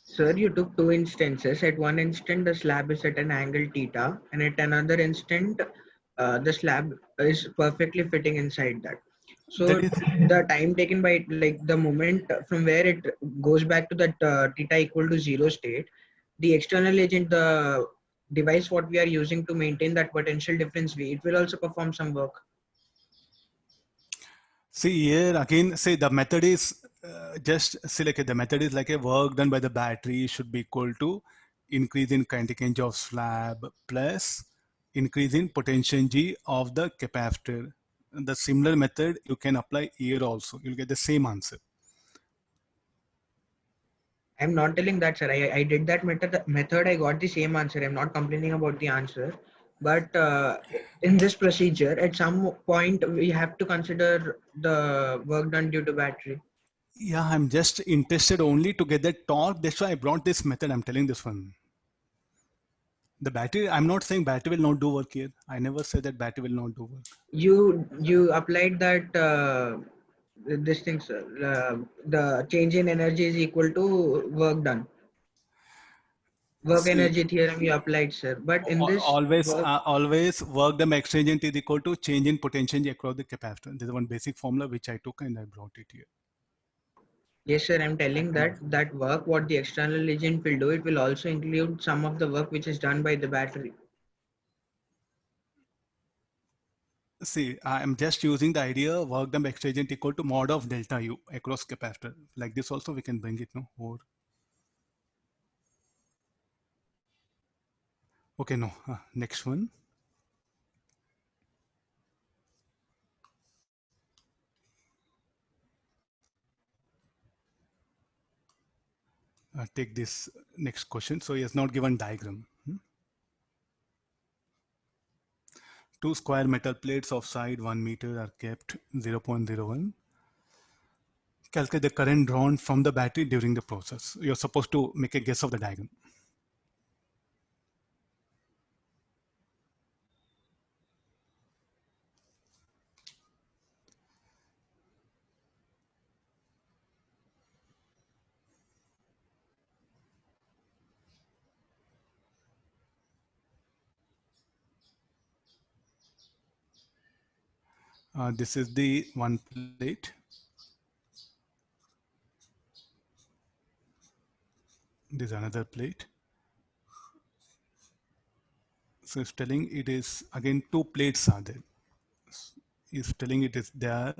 Sir, you took two instances. At one instant, the slab is at an angle theta, and at another instant, the slab is perfectly fitting inside that. So the time taken by it, like the moment from where it goes back to that theta equal to 0 state, the external agent, the device what we are using to maintain that potential difference V, it will also perform some work. See here again, say the method is just see like the method is like a work done by the battery should be equal to increase in kinetic energy of slab plus increase in potential G of the capacitor. The similar method you can apply here also. You'll get the same answer. I'm not telling that, sir. I did that method. I got the same answer. I'm not complaining about the answer. But in this procedure, at some point, we have to consider the work done due to battery. Yeah, I'm just interested only to get that torque. That's why I brought this method. I'm telling this one. The battery, I'm not saying battery will not do work here. I never said that battery will not do work. You applied that this thing, sir. The change in energy is equal to work done. work See, energy theorem you applied, sir. But in this always work, always work done by exchange agent is equal to change in potential across the capacitor. This is one basic formula which I took and I brought it here. yes, sir, I'm telling that work, what the external agent will do, it will also include some of the work which is done by the battery. See, I am just using the idea work done by exchange agent equal to mod of delta U across capacitor. Like this also we can bring it, no? Or okay, no. Next one. Take this next question. So he has not given diagram. Two square metal plates of side 1 meter are kept 0.01. Calculate the current drawn from the battery during the process. You're supposed to make a guess of the diagram. This is the one plate. This is another plate. So it's telling it is again two plates are there. It's telling it is there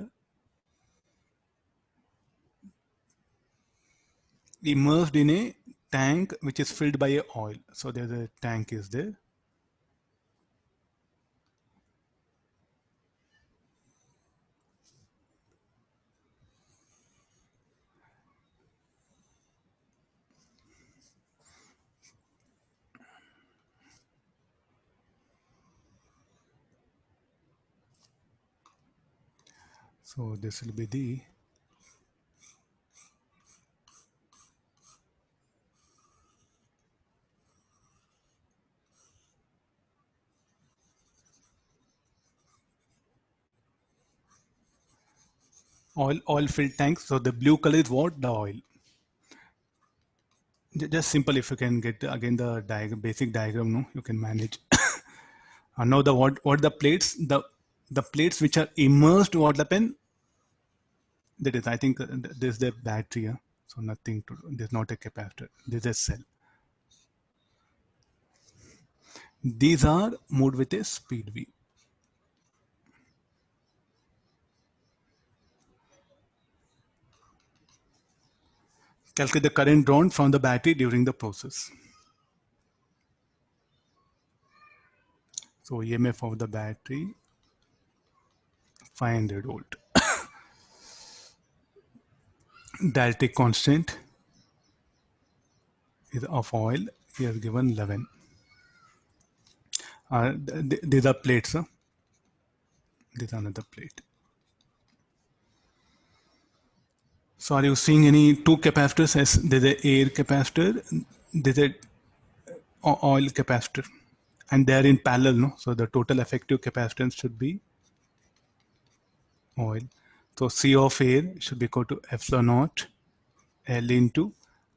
immersed in a tank which is filled by a oil. So there's a tank is there. So this will be the oil filled tank. So the blue color is what? The oil. Just simple if you can get again the diagram, basic diagram, no, you can manage. Now the what the plates, the plates which are immersed, what happen? That is, I think this is the battery. So nothing to, there's not a capacitor. This is a cell. These are moved with a speed v. Calculate the current drawn from the battery during the process. So EMF of the battery 500 volt. Dielectric constant is of oil here given 11. These are plates. This is another plate. So are you seeing any two capacitors? As there's a air capacitor, there's a oil capacitor, and they are in parallel, no? So the total effective capacitance should be oil. So C of air should be equal to epsilon naught L into,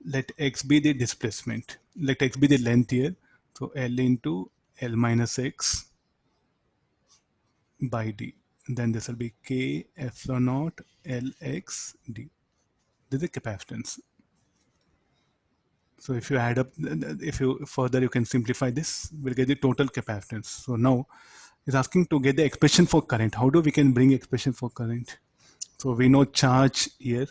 let X be the displacement. Let X be the length here. So L into L minus X by D. Then this will be K epsilon naught Lx D. This is the capacitance. So if you add up, if you further, you can simplify this, we'll get the total capacitance. So now it's asking to get the expression for current. How do we can bring expression for current? So we know charge here.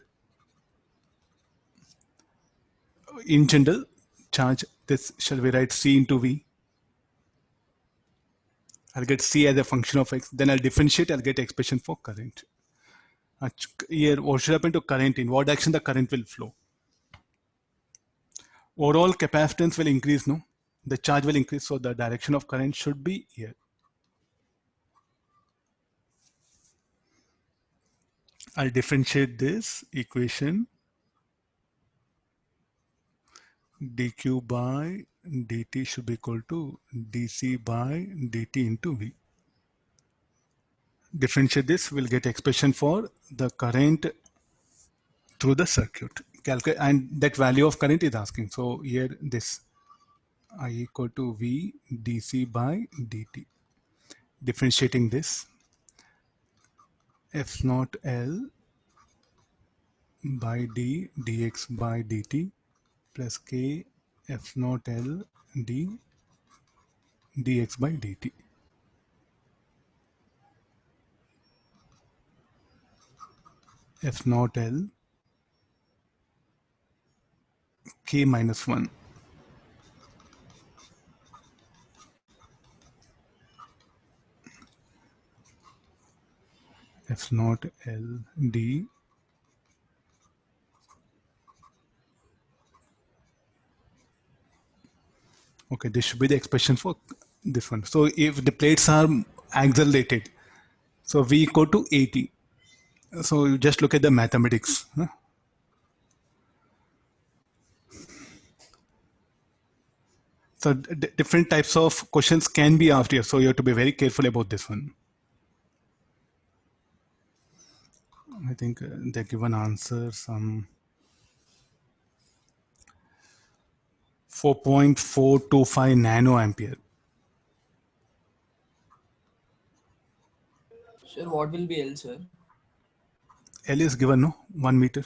In general, charge, this shall we write C into V? I'll get C as a function of X. Then I'll differentiate, I'll get expression for current. Here, what should happen to current? In what direction the current will flow? Overall capacitance will increase, no? The charge will increase, so the direction of current should be here. I'll differentiate this equation. dq by dt should be equal to dc by dt into v. Differentiate this, we'll get expression for the current through the circuit. Calculate, and that value of current is asking. So here this I equal to V dc by dt. Differentiating this, F naught L by d dx by dt plus k F naught L d dx by dt. F naught L k minus 1. F naught L d okay, this should be the expression for this one. So if the plates are accelerated, so V equal to 80. So you just look at the mathematics. Huh? So different types of questions can be asked here. So you have to be very careful about this one. I think they given answer some 4.425 nanoampere. Sir, what will be L, sir? L is given, no? 1 meter.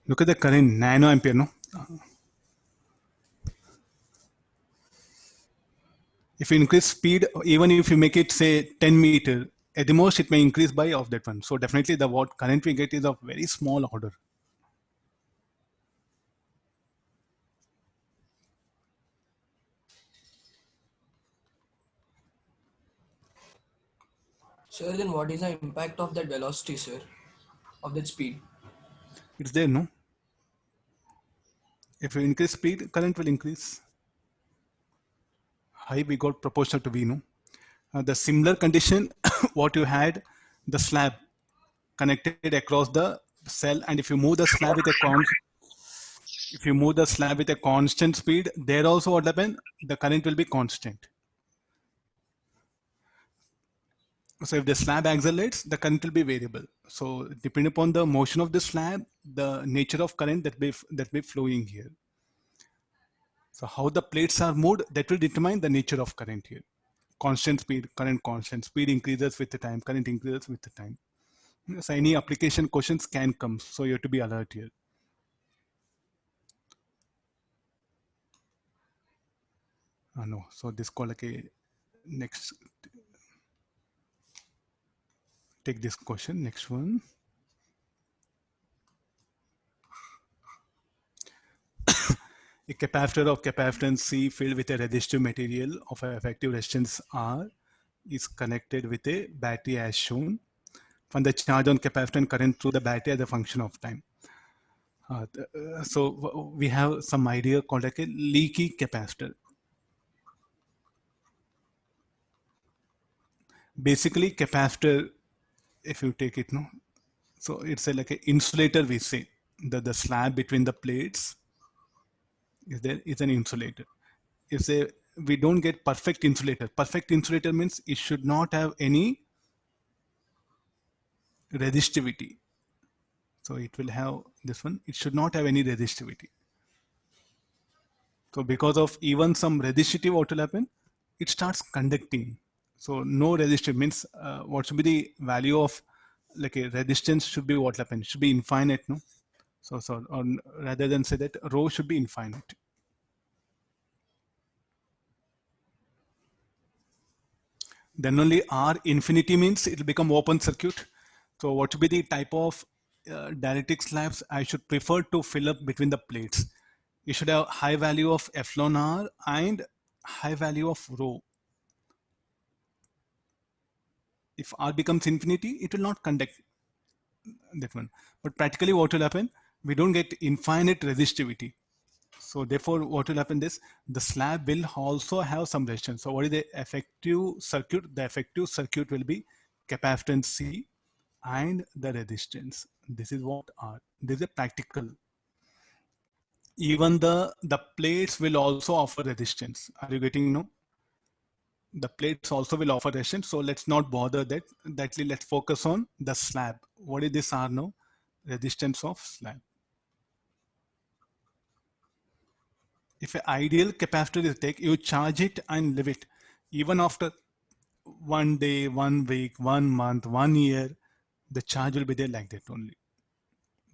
Look at the current, nanoampere, no? If you increase speed, even if you make it say 10 meter, at the most it may increase by of that one. So definitely the what current we get is of very small order. Sir, then what is the impact of that velocity, sir? Of that speed? It's there, no? If you increase speed, current will increase. High we got proportional to V, no? The similar condition, what you had, the slab connected across the cell, and if you move the slab with a constant speed, there also what happen? The current will be constant. So if the slab accelerates, the current will be variable. So depending upon the motion of the slab, the nature of current that be flowing here. So how the plates are moved, that will determine the nature of current here. Constant speed, current constant, speed increases with the time, current increases with the time. So any application questions can come. So you have to be alert here. No, so this call like a next. Take this question, next one. A capacitor of capacitance C filled with a resistive material of effective resistance R is connected with a battery as shown. Find the charge on capacitor and current through the battery as a function of time. So we have some idea called like a leaky capacitor. Basically, capacitor, if you take it, no, so it's like an insulator. We say the slab between the plates is an insulator. If we don't get perfect insulator. Perfect insulator means it should not have any resistivity. So it will have this one. It should not have any resistivity. So because of even some resistivity, what will happen? It starts conducting. So no resistive means what should be the value of like a resistance should be what happen? It should be infinite, no? So or rather than say that rho should be infinite. Then only R infinity means it will become open circuit. So what should be the type of dielectric slabs I should prefer to fill up between the plates? You should have high value of epsilon R and high value of rho. If R becomes infinity, it will not conduct that one. But practically what will happen? We don't get infinite resistivity. So therefore what will happen is the slab will also have some resistance. So what is the effective circuit? The effective circuit will be capacitance C and the resistance. This is what R. This is a practical. Even the plates will also offer resistance. Are you getting no? The plates also will offer resistance. So let's not bother that. Let's focus on the slab. What is this R now? resistance of slab. If an ideal capacitor is take, you charge it and leave it. Even after 1 day, 1 week, 1 month, 1 year, the charge will be there like that only.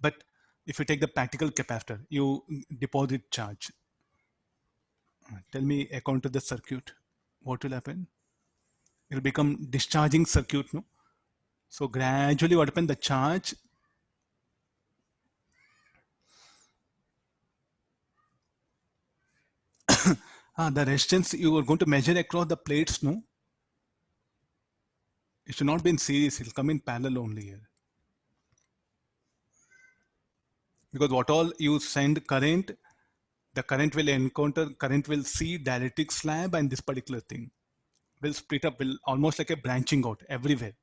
But if you take the practical capacitor, you deposit charge. Tell me, according to the circuit, what will happen? It will become discharging circuit, no? So gradually what happens, the charge the resistance you are going to measure across the plates, no? It should not be in series, it will come in parallel only here. Because what all you send current, the current will encounter, current will see dielectric slab, and this particular thing will split up, will almost like a branching out everywhere.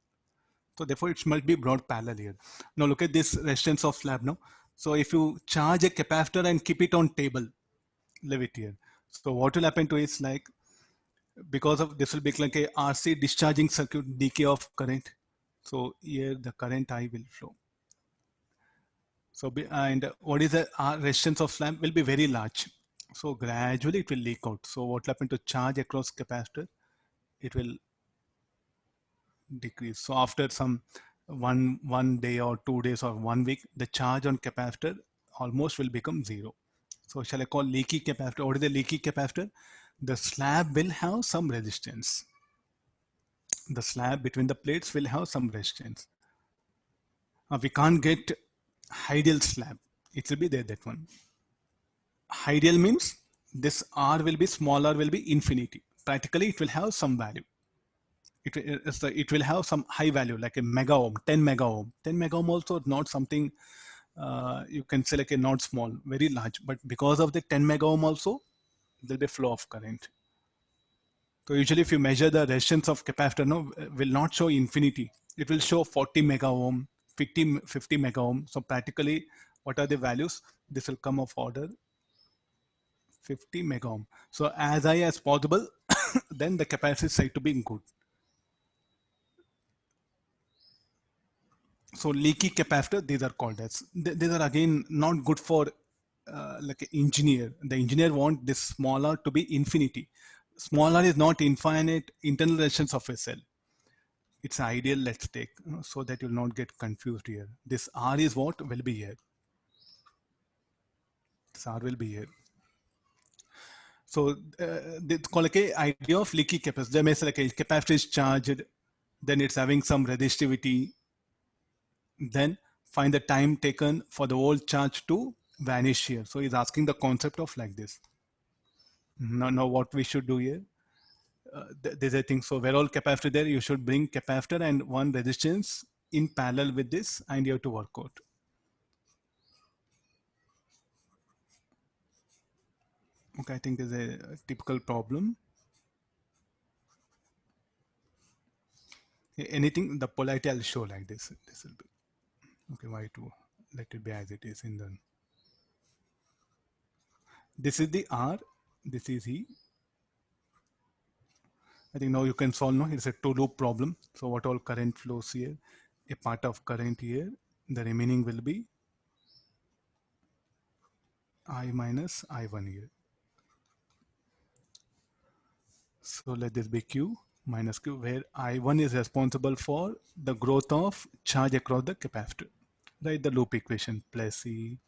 So therefore it must be brought parallel here. Now look at this resistance of slab now. So if you charge a capacitor and keep it on table, leave it here. So what will happen to it is like, because of this will be like a RC discharging circuit, decay of current. So here the current I will flow. So and what is the resistance of slab will be very large. So gradually it will leak out. So what will happen to charge across capacitor? It will decrease. So after some one day or 2 days or 1 week, the charge on capacitor almost will become zero. So shall I call leaky capacitor? What is the leaky capacitor? The slab will have some resistance. The slab between the plates will have some resistance. We can't get ideal slab. It will be there, that one. Ideal means this R will be smaller, will be infinity. Practically it will have some value. It will have some high value like a mega ohm, 10 mega ohm. 10 mega ohm also not something you can say like a not small, very large. But because of the 10 mega ohm also, there will be flow of current. So usually if you measure the resistance of capacitor, no, will not show infinity. It will show 40 mega ohm, 50 mega ohm. So practically what are the values? This will come of order 50 mega ohm. So as high as possible, then the capacity is said to be good. So leaky capacitor, these are called as, these are again not good for like an engineer. The engineer want this smaller to be infinity. Smaller is not infinite internal resistance of a cell. It's ideal, let's take, so that you'll not get confused here. This R is what will be here. This R will be here. So it's called like a idea of leaky capacitor. They may say like a capacitor is charged, then it's having some resistivity. Then find the time taken for the whole charge to vanish here. So he's asking the concept of like this. Now what we should do here? There's a thing. So where all capacitor there, you should bring capacitor and one resistance in parallel with this, and you have to work out. Okay, I think there's a typical problem. Anything, the polarity I'll show like this. This will be okay. Why to let it be as it is in the. This is the R. This is E. I think now you can solve. No, it's a two-loop problem. So what all current flows here? A part of current here. The remaining will be I minus I1 here. So let this be Q minus Q, where I1 is responsible for the growth of charge across the capacitor. Write the loop equation, plus C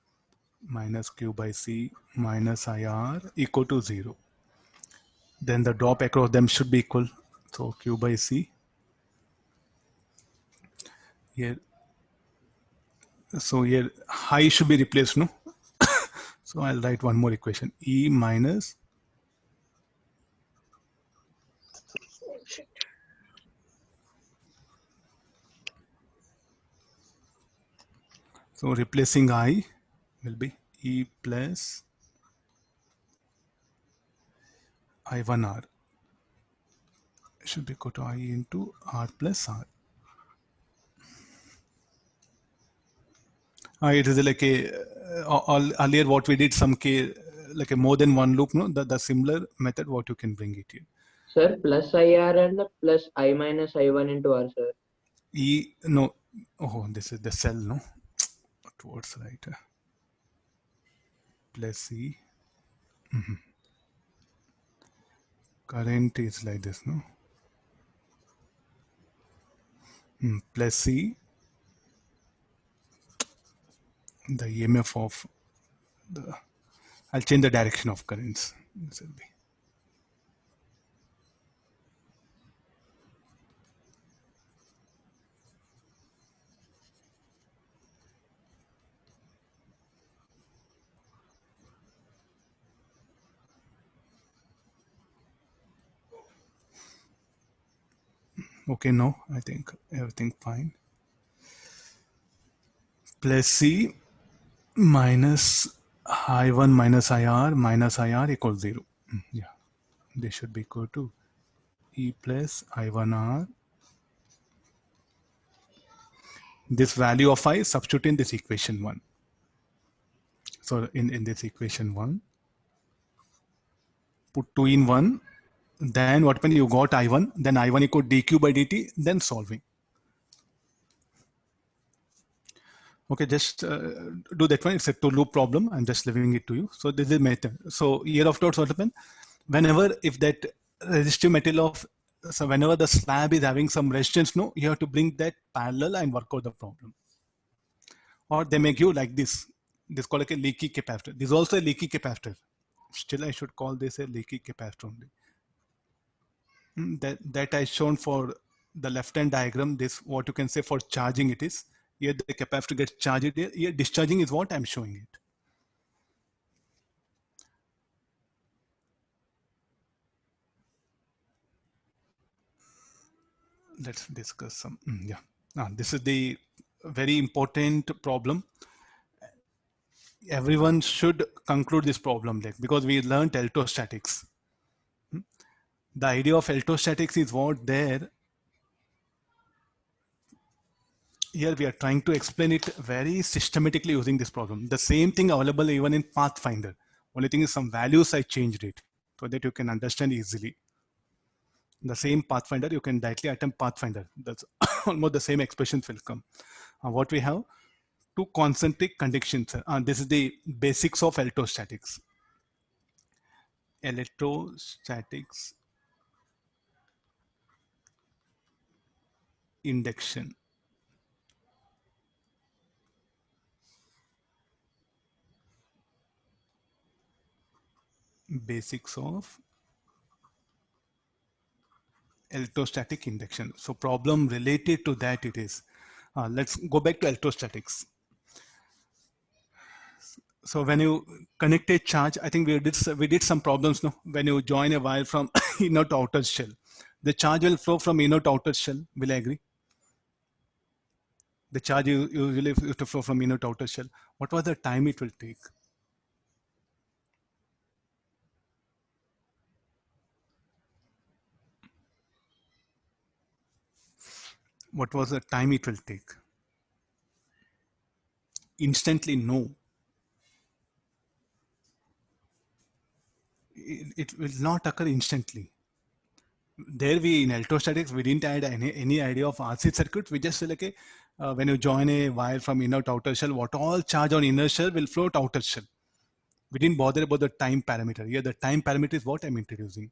minus Q by C minus IR equal to 0. Then the drop across them should be equal. So Q by C here. So here high should be replaced, no? So I'll write one more equation, E minus so replacing I will be E plus I1R should be equal to I into R plus R. It is like a earlier what we did some like a more than one loop, no? The similar method what you can bring it here. Sir, plus IR and plus I minus I1 into R, sir. E no, oh, this is the cell, no? towards right. Plus C. Mhm. Current is like this, no? Plus C, the EMF of the, I'll change the direction of currents. This will be. Okay, no, I think everything fine. Plus C minus I1 minus IR equals 0. Yeah, they should be equal to E plus I1R. This value of I substitute in this equation 1. So in this equation 1, put 2 in 1, then what when you got I1, then I1 equal dq by dt, then solving. Okay, just do that one. It's a two loop problem. I'm just leaving it to you. So this is method. So here afterwards what happen? Whenever if that resistive material of, so whenever the slab is having some resistance, no, you have to bring that parallel and work out the problem. Or they make you like this. This is called like a leaky capacitor. This is also a leaky capacitor. Still, I should call this a leaky capacitor only. That I shown for the left-hand diagram. This what you can say for charging it is. Here the capacitor gets charged. Here discharging is what I'm showing it. Let's discuss some. Yeah. Now, this is the very important problem. Everyone should conclude this problem like because we learned electrostatics. The idea of electrostatics is what there. Here we are trying to explain it very systematically using this problem. The same thing available even in Pathfinder. Only thing is some values I changed it so that you can understand easily. The same Pathfinder, you can directly attempt Pathfinder. That's almost the same expressions will come. What we have, two concentric conductions. This is the basics of electrostatics. Electrostatics induction. Basics of electrostatic induction. So problem related to that it is. Let's go back to electrostatics. So when you connect a charge, I think we did some problems. No, when you join a wire from inner to outer shell, the charge will flow from inner to outer shell. Will I agree? The charge usually used to flow from inner to outer shell. What was the time it will take? What was the time it will take? Instantly, no. It will not occur instantly. There we in electrostatics we didn't add any idea of RC circuit. We just say like when you join a wire from inner to outer shell, what all charge on inner shell will flow to outer shell. We didn't bother about the time parameter. Here the time parameter is what I'm introducing.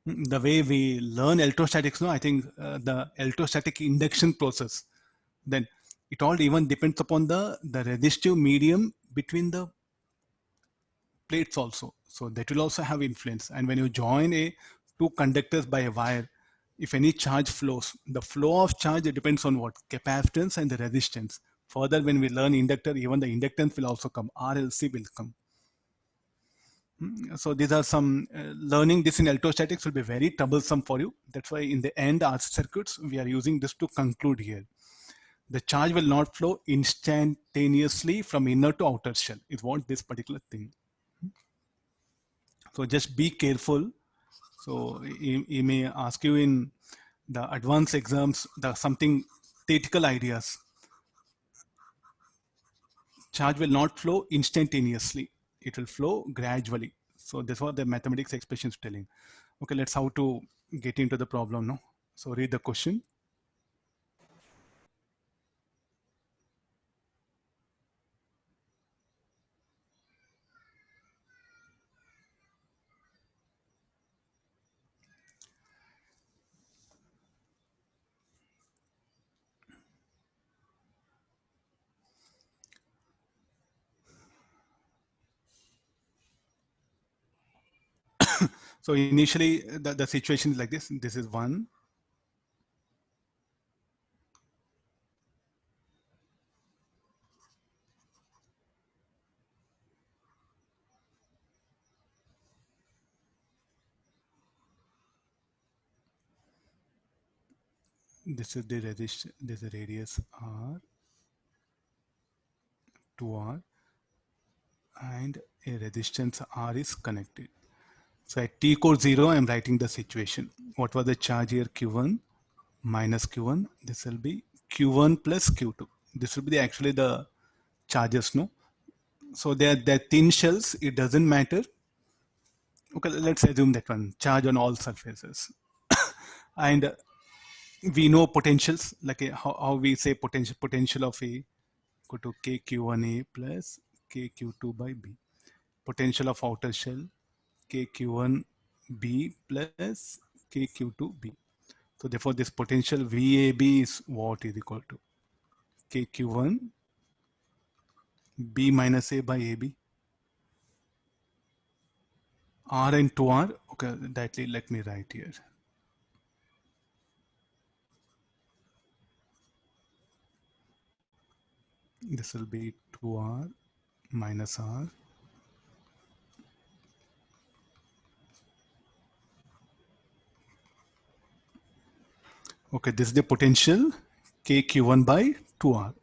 The way we learn electrostatics, no, I think the electrostatic induction process, then it all even depends upon the resistive medium between the plates also. So that will also have influence. And when you join two conductors by a wire, if any charge flows, the flow of charge depends on what? Capacitance and the resistance. Further, when we learn inductor, even the inductance will also come. RLC will come. So these are some learning this in electrostatics will be very troublesome for you. That's why in the end RC circuits, we are using this to conclude here. The charge will not flow instantaneously from inner to outer shell. Is what this particular thing. So just be careful. So he may ask you in the advanced exams, something theoretical ideas. Charge will not flow instantaneously. It will flow gradually. So that's what the mathematics expression is telling. Okay, let's how to get into the problem now. So read the question. So initially the situation is like this. This is 1. This is the resistance, this is the radius R, 2R, and a resistance R is connected. So at t equals 0, I'm writing the situation. What was the charge here? Q1 minus Q1. This will be Q1 plus Q2. This will be actually the charges, no? So they're thin shells. It doesn't matter. Okay, let's assume that one. Charge on all surfaces. And we know potentials, like how we say potential of A equal to KQ1A plus KQ2 by B. Potential of outer shell KQ1B plus KQ2B. So therefore this potential VAB is what is equal to KQ1 B minus A by AB. R and 2R, okay, that let me write here. This will be 2R minus R. Okay, this is the potential KQ1 by 2R.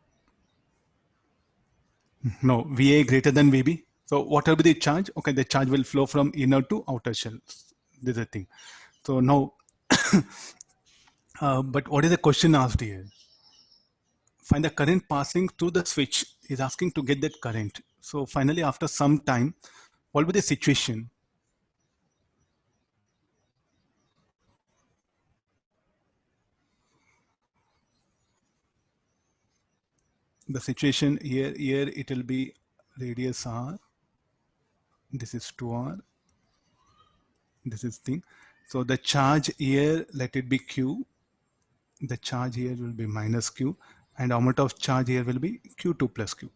No, VA greater than VB. So what will be the charge? Okay, the charge will flow from inner to outer shell. This is the thing. So now, but what is the question asked here? Find the current passing through the switch. Is asking to get that current. So finally, after some time, what will be the situation? The situation here it will be radius R. This is 2R. This is thing. So the charge here, let it be Q. The charge here will be minus Q, and amount of charge here will be Q2 plus Q.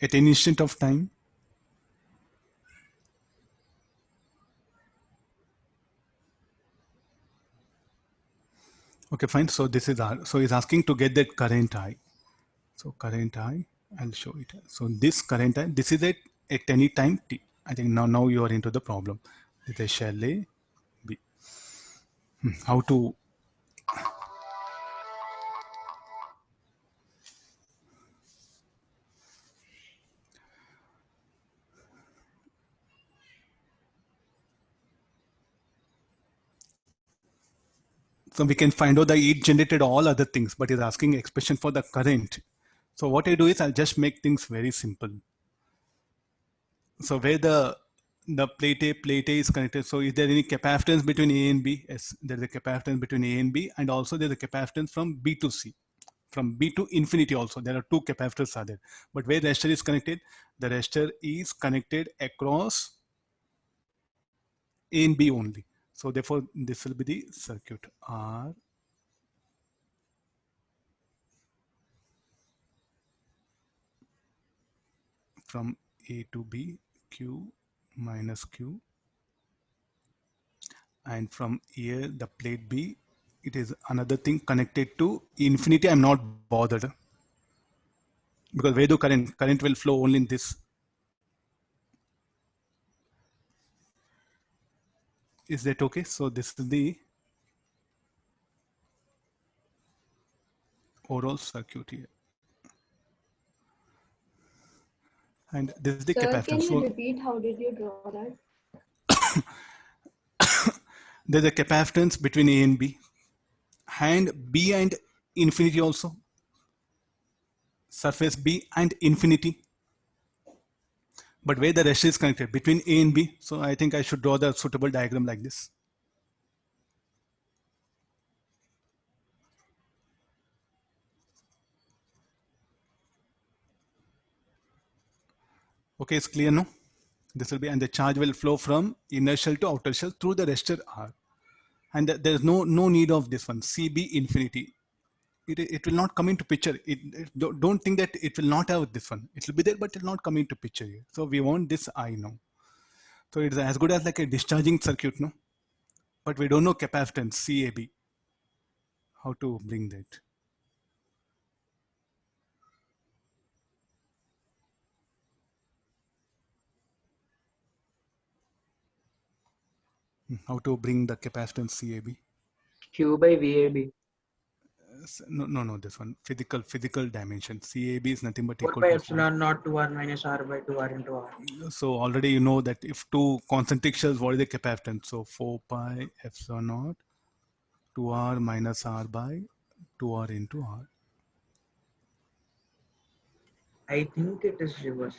At any instant of time, okay, fine. So this is R. So he's asking to get that current I. So current I, I'll show it. So this current I, this is at any time t. I think now you are into the problem. With a shell A, B. How to? So we can find out that it generated all other things, but it's asking expression for the current. So what I do is I'll just make things very simple. So where the plate A is connected. So is there any capacitance between A and B? Yes, there's a capacitance between A and B, and also there's a capacitance from B to C. From B to infinity also, there are 2 capacitors are there. But where the resistor is connected, the resistor is connected across A and B only. So therefore, this will be the circuit R. From A to B, Q minus Q. And from here, the plate B, it is another thing connected to infinity. I'm not bothered. Because where do current will flow only in this. Is that okay? So this is the overall circuit here. And this is the Sir, capacitance. can you So repeat how did you draw that? there's a capacitance between A and B, and B and infinity also. Surface B and infinity. But where the resistor is connected between A and B. So I think I should draw the suitable diagram like this. Okay, it's clear now. This will be, and the charge will flow from inner shell to outer shell through the resistor R. And there is no need of this one, CB infinity. it will not come into picture. Don't think that it will not have this one. It will be there, but it will not come into picture here. So we want this I now. So it's as good as like a discharging circuit, no? But we don't know capacitance, CAB. How to bring that? How to bring the capacitance CAB? Q by VAB. No, this one. Physical dimension. CAB is nothing but 4 equal by to epsilon naught 2r minus r by 2r into r. So already you know that if two concentric shells, what is the capacitance? So 4 pi epsilon naught 2r minus r by 2r into r. I think it is reverse.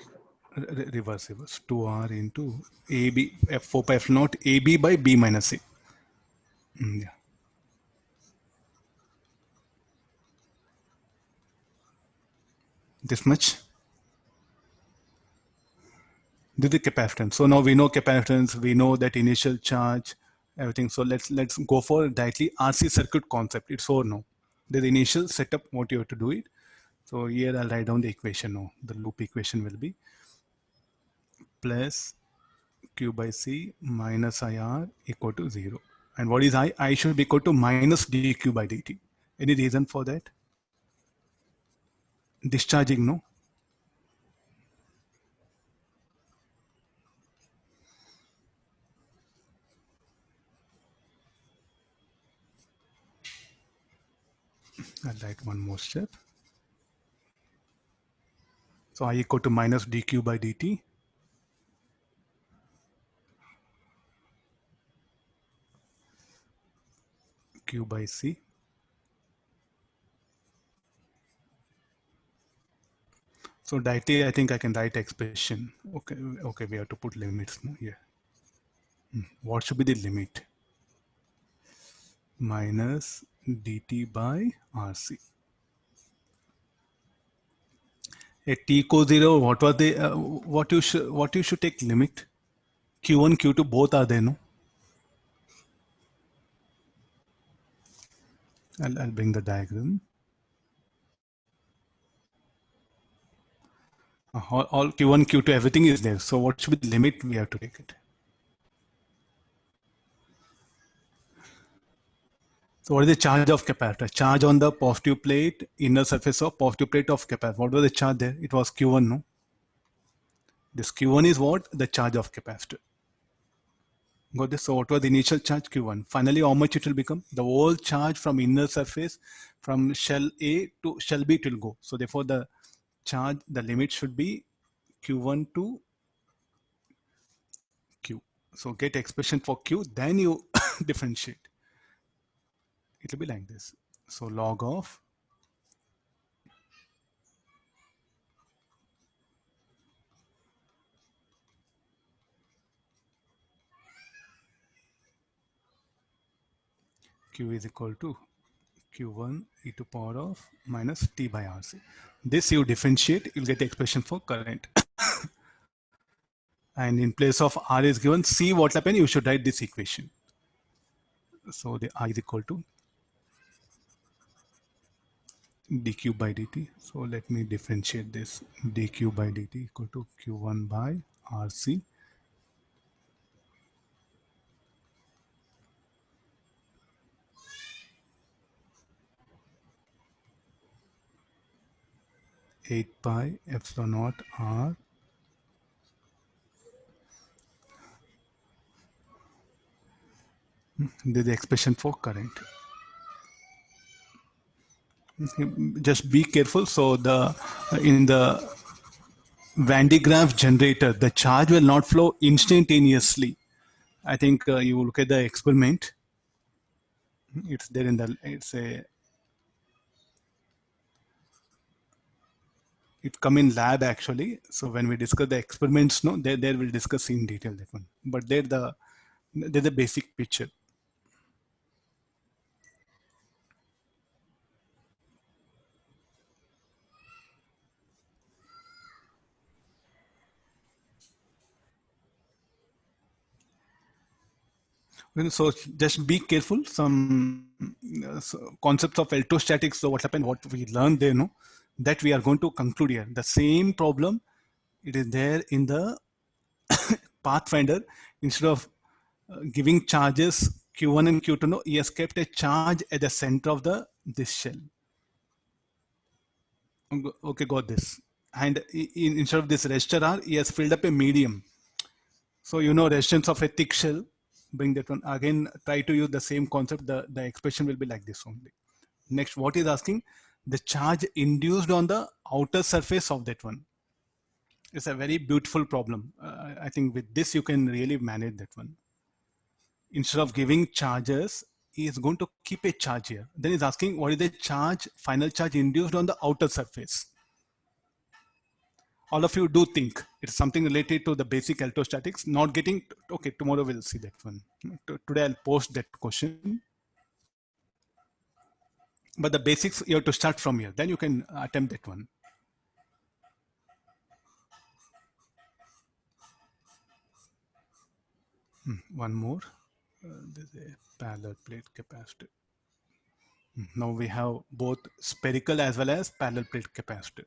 Reverse 2r into AB, F4 pi epsilon naught AB by B minus A. Yeah. This much. This is the capacitance. So now we know capacitance, we know that initial charge, everything. So let's go for directly RC circuit concept. It's or no. The initial setup, what you have to do it. So here I'll write down the equation now. The loop equation will be plus Q by C minus IR equal to 0. And what is I? I should be equal to minus dQ by dt. Any reason for that? Discharging, no? I'll write one more step. So I equal to minus dQ by dt. Q by C. So directly, I think I can write expression. Okay, we have to put limits now here. What should be the limit? Minus dt by RC. At t equals 0, what was the what you should take limit? Q1, Q2 both are there, no? I'll bring the diagram. All Q1, Q2, everything is there. So what should be the limit we have to take it? So what is the charge of capacitor? Charge on the positive plate, inner surface of positive plate of capacitor. What was the charge there? It was Q1, no? This Q1 is what? The charge of capacitor. Got this? So what was the initial charge? Q1. Finally, how much it will become? The whole charge from inner surface, from shell A to shell B, it will go. So therefore, the charge, the limit should be Q1 to Q. So get expression for Q, then you differentiate. It will be like this. So log of Q is equal to Q1 e to power of minus T by RC. This you differentiate, you'll get the expression for current. And in place of R is given, C what happened, you should write this equation. So the I is equal to dq by dt. So let me differentiate this. Dq by dt equal to Q1 by RC. Eight pi epsilon naught R this is the expression for current. Just be careful. So the in the Van de Graaff generator, the charge will not flow instantaneously. I think you look at the experiment. It's there in the. It come in lab actually. So when we discuss the experiments, no, there we'll discuss in detail that one. But there's the basic picture. So just be careful. Some concepts of electrostatics. So what happened? What we learned there, no, that we are going to conclude here. The same problem, it is there in the Pathfinder. Instead of giving charges Q1 and Q2, no, he has kept a charge at the center of the this shell. Okay, got this. And instead of this resistor R, he has filled up a medium. So you know resistance of a thick shell. Bring that one again. Try to use the same concept. The expression will be like this only. Next, what is asking? The charge induced on the outer surface of that one. It's a very beautiful problem. I think with this you can really manage that one. Instead of giving charges, he is going to keep a charge here. Then he's asking what is the charge, final charge induced on the outer surface. All of you do think it's something related to the basic electrostatics, not getting, okay, tomorrow we'll see that one. Today I'll post that question. But the basics, you have to start from here. Then you can attempt that one. One more. There's a parallel plate capacitor. Now we have both spherical as well as parallel plate capacitor.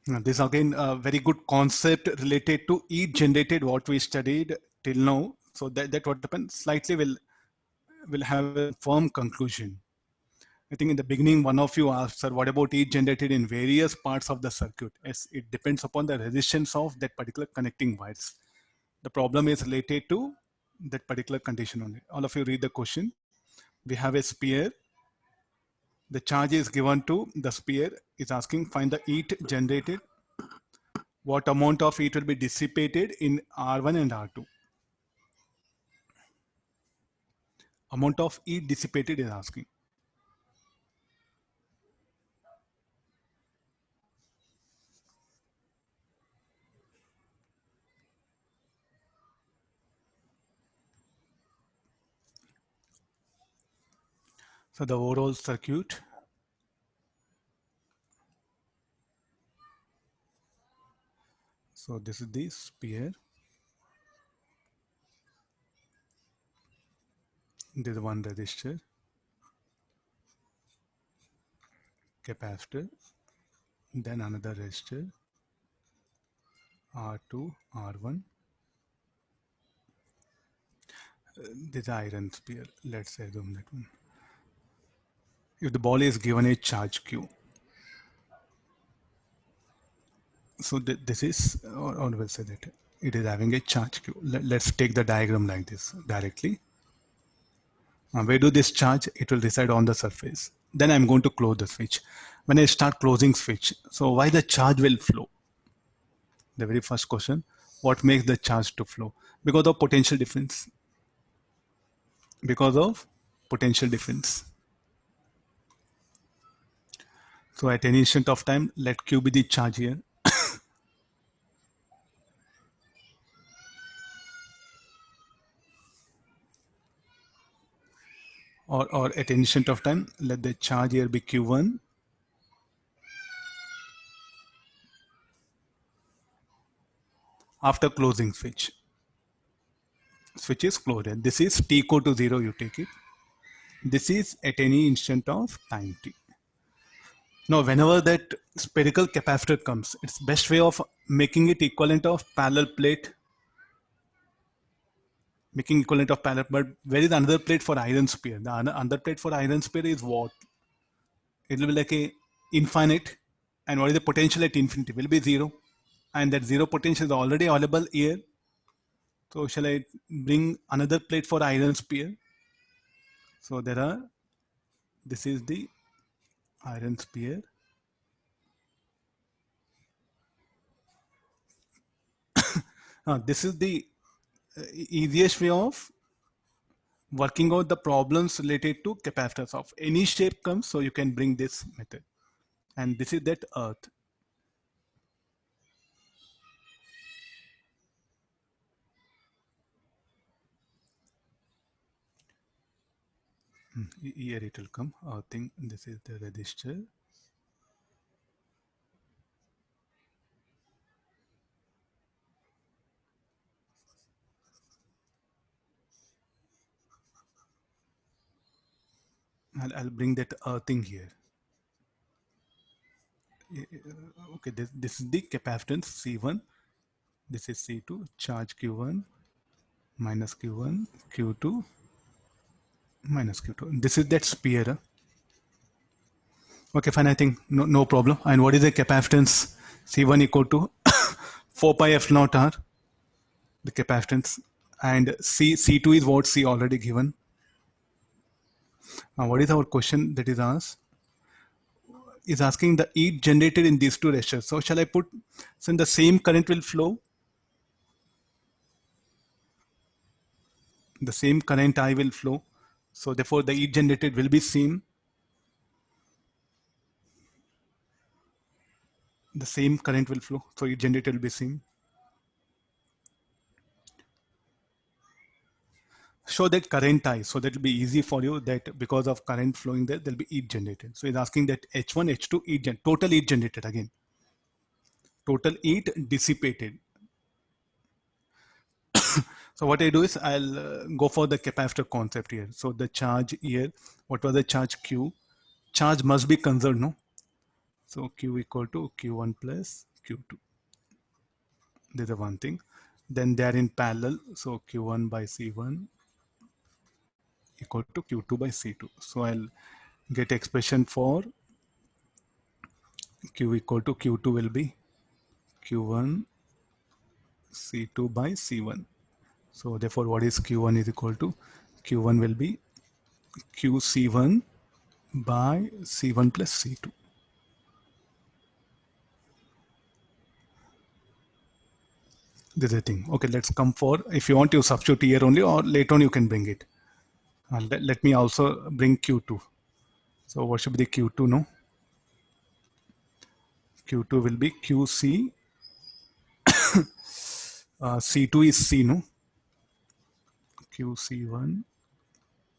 Now this again a very good concept related to heat generated what we studied till now. So that what happens slightly will have a firm conclusion. I think in the beginning one of you asked, sir, what about heat generated in various parts of the circuit? Yes, it depends upon the resistance of that particular connecting wires. The problem is related to that particular condition only. All of you read the question. We have a sphere. The charge is given to the sphere. Is asking find the heat generated. What amount of heat will be dissipated in R1 and R2? Amount of heat dissipated is asking. So the overall circuit. So this is the sphere. This is one resistor, capacitor, then another resistor, R2, R1. This is iron sphere. Let's assume that one. If the ball is given a charge Q, so this is, or we'll say that it is having a charge Q. Let's take the diagram like this directly. Where do this charge? It will reside on the surface. Then I'm going to close the switch. When I start closing switch, so why the charge will flow? The very first question, what makes the charge to flow? Because of potential difference. Because of potential difference. So at any instant of time, let Q be the charge here. or at any instant of time, let the charge here be Q1. After closing switch. Switch is closed. This is T equal to 0, you take it. This is at any instant of time T. Now, whenever that spherical capacitor comes, it's best way of making it equivalent of parallel plate. Making equivalent of parallel, but where is another plate for iron sphere? The other plate for iron sphere is what? It will be like a infinite. And what is the potential at infinity? Will be 0. And that 0 potential is already available here. So shall I bring another plate for iron sphere? So there are, this is the iron sphere. This is the easiest way of working out the problems related to capacitors of any shape comes. So you can bring this method. And this is that earth. Here it will come. I think this is the resistor. I'll bring that thing here. Okay, this is the capacitance C1. This is C2, charge Q1 minus Q1, Q2 minus Q2. This is that sphere. Okay, fine, I think no problem. And what is the capacitance? C1 equal to 4 pi F naught R, the capacitance. And C2 is what C already given. Now, what is our question that is asked? Is asking the heat generated in these two resistors. So shall I put, since the same current will flow, the same current I will flow. So therefore the heat generated will be same. The same current will flow. So heat generated will be same. Show that current I. So that will be easy for you that because of current flowing there will be heat generated. So he's asking that H1, H2 heat total heat generated again. Total heat dissipated. So what I do is I'll go for the capacitor concept here. So the charge here, what was the charge Q? Charge must be conserved, no? So Q equal to Q1 plus Q2. This is the one thing. Then they are in parallel. So Q1 by C1 equal to Q2 by C2. So I'll get expression for Q equal to Q2 will be Q1 C2 by C1. So therefore what is Q1 is equal to Q1 will be QC1 by C1 plus C2. This is the thing. Okay, let's come for, if you want to substitute here only or later on you can bring it. Let me also bring Q2. So what should be the Q2 no? Q2 will be QC, C2 is C no? QC1,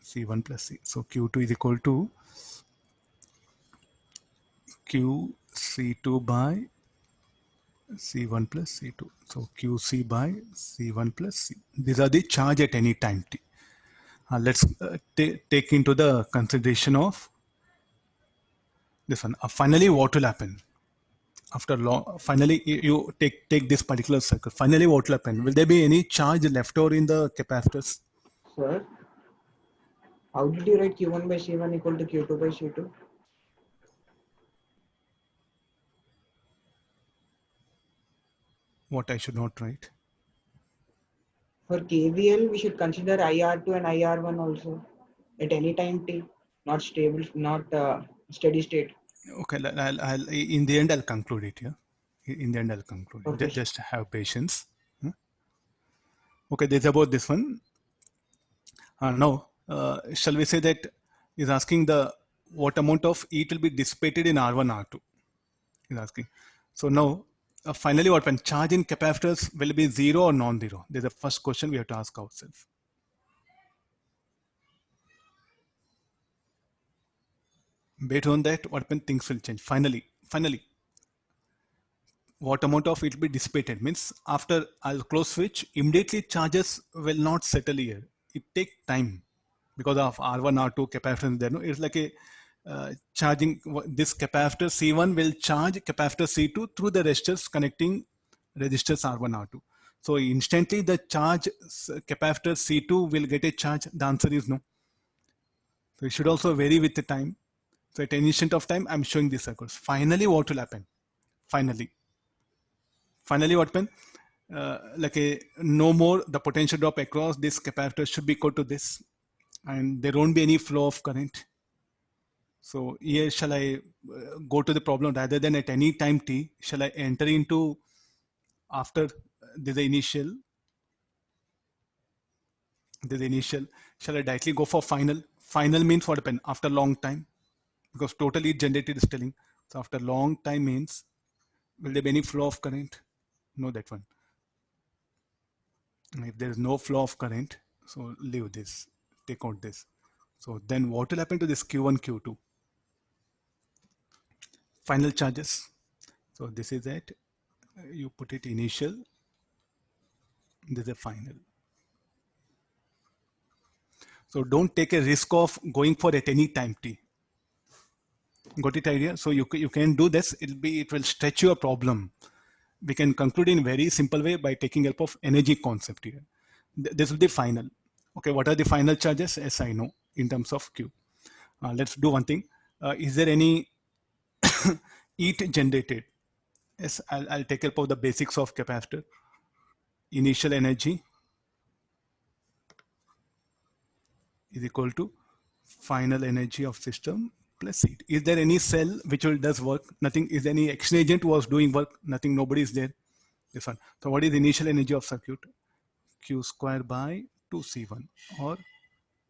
C1 plus C. So Q2 is equal to QC2 by C1 plus C2. So QC by C1 plus C. These are the charge at any time t. Let's take into the consideration of this one. Finally, what will happen? After long, finally you take this particular circle. Finally, what will happen? Will there be any charge left over in the capacitors? Sir, how did you write Q1 by C1 equal to Q2 by C2? What I should not write? For KVL, we should consider IR2 and IR1 also at any time t, not stable, not steady state. Okay, I'll in the end I'll conclude it. Yeah, in the end I'll conclude it. Okay. Just have patience. Okay, this is about this one. Now, shall we say that is asking the what amount of heat will be dissipated in R1, R2? Is asking. So now, finally, what when charge in capacitors will be zero or non-zero? This is the first question we have to ask ourselves. Based on that, what when things will change? Finally, what amount of it will be dissipated means after I'll close switch, immediately charges will not settle here. It take time because of R1, R2 capacitance there. No, it's like a charging. This capacitor C1 will charge capacitor C2 through the resistors connecting resistors R1, R2. So instantly the charge capacitor C2 will get a charge. The answer is no. So it should also vary with the time. So at any instant of time, I'm showing these circles. Finally, what will happen? Finally what happen? Like a no more the potential drop across this capacitor should be equal to this, and there won't be any flow of current. So here shall I go to the problem rather than at any time t, shall I enter into after this initial, shall I directly go for final? Final means what happened after long time, because totally generated is telling. So after long time means will there be any flow of current? No, that one. If there is no flow of current, so leave this, take out this. So then what will happen to this Q1, Q2? Final charges. So this is it. You put it initial. This is a final. So don't take a risk of going for at any time t. Got it idea? So you can do this. It will stretch your problem. We can conclude in very simple way by taking help of energy concept here. This will be final. Okay, what are the final charges? Yes, I know in terms of Q. Let's do one thing. Is there any heat generated? Yes, I'll take help of the basics of capacitor. Initial energy is equal to final energy of system plus heat. Is there any cell which does work? Nothing. Is there any action agent who was doing work? Nothing. Nobody is there. This one. So what is the initial energy of circuit? Q square by 2C1 or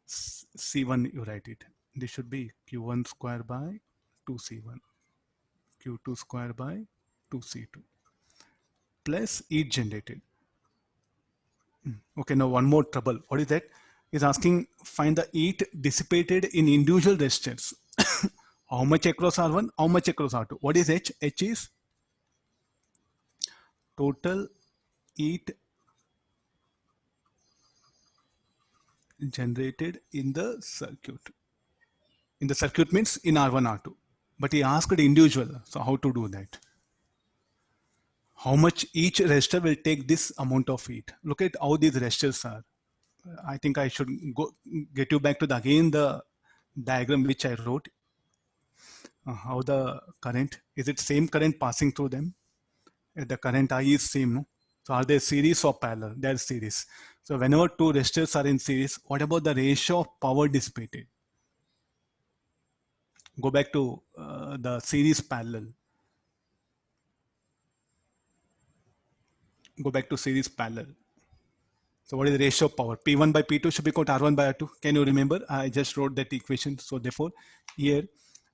C1 you write it. This should be Q1 square by 2C1. Q2 square by 2C2 plus heat generated. Okay, now one more trouble. What is that? Is asking find the heat dissipated in individual resistors. How much across R1? How much across R2? What is H? H is total heat generated in the circuit. In the circuit means in R1, R2. But he asked individual. So how to do that? How much each resistor will take this amount of heat? Look at how these resistors are. I think I should get you back to again the diagram which I wrote. How the current, is it same current passing through them? The current I is same, no? So are they series or parallel? They are series. So whenever two resistors are in series, what about the ratio of power dissipated? Go back to the series parallel. Go back to series parallel. So what is the ratio of power? P1 by P2 should be equal to R1 by R2. Can you remember? I just wrote that equation. So therefore, here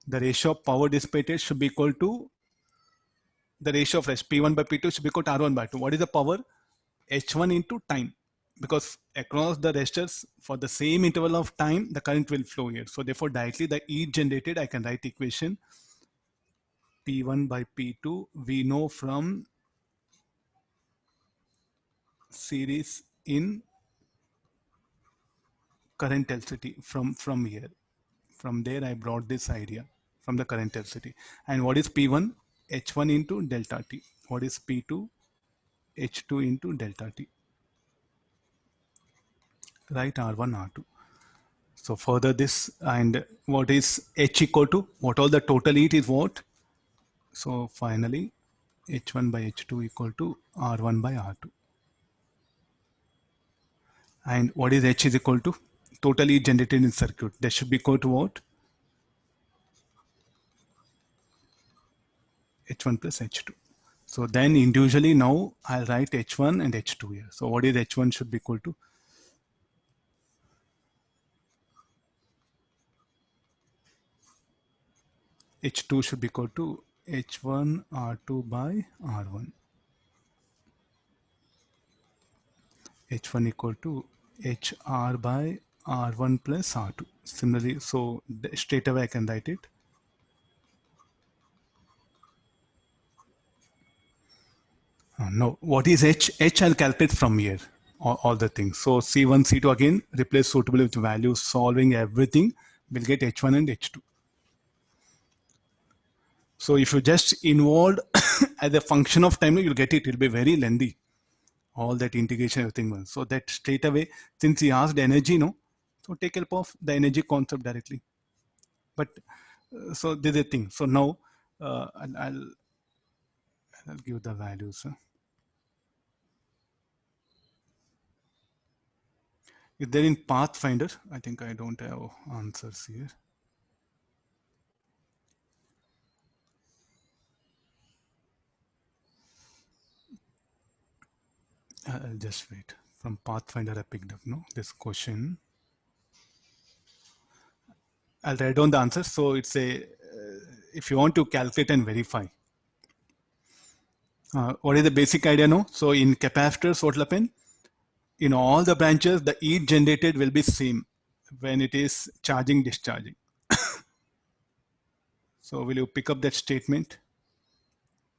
the ratio of power dissipated should be equal to the ratio of rest. P1 by P2 should be equal to R1 by R2. What is the power? H1 into time. Because across the resistors for the same interval of time, the current will flow here. So therefore, directly the heat generated, I can write equation P1 by P2. We know from series in current density from here. From there, I brought this idea from the current density. And what is P1? H1 into delta T. What is P2? H2 into delta T. Right, R1, R2. So further this, and what is H equal to? What all the total heat is what? So finally, H1 by H2 equal to R1 by R2. And what is H is equal to? Total heat generated in circuit. That should be equal to what? H1 plus H2. So then individually now I'll write H1 and H2 here. So what is H1 should be equal to? H2 should be equal to H1 R2 by R1. H1 equal to HR by R1 plus R2. Similarly, so straight away I can write it. No, what is H? H I'll calculate from here, all the things. So C1, C2 again, replace suitably with values, solving everything, we'll get H1 and H2. So if you just involved as a function of time, you'll get it. It'll be very lengthy. All that integration, everything. So that straight away, since he asked energy, no, so take help of the energy concept directly. But so this is the thing. So now I'll give the values. Is there in Pathfinder? I think I don't have answers here. I'll just wait. From Pathfinder I picked up, no, this question. I'll write down the answers. So it's a, if you want to calculate and verify. What is the basic idea now? So in capacitors, what will happen? In all the branches, the heat generated will be same when it is charging, discharging. So will you pick up that statement?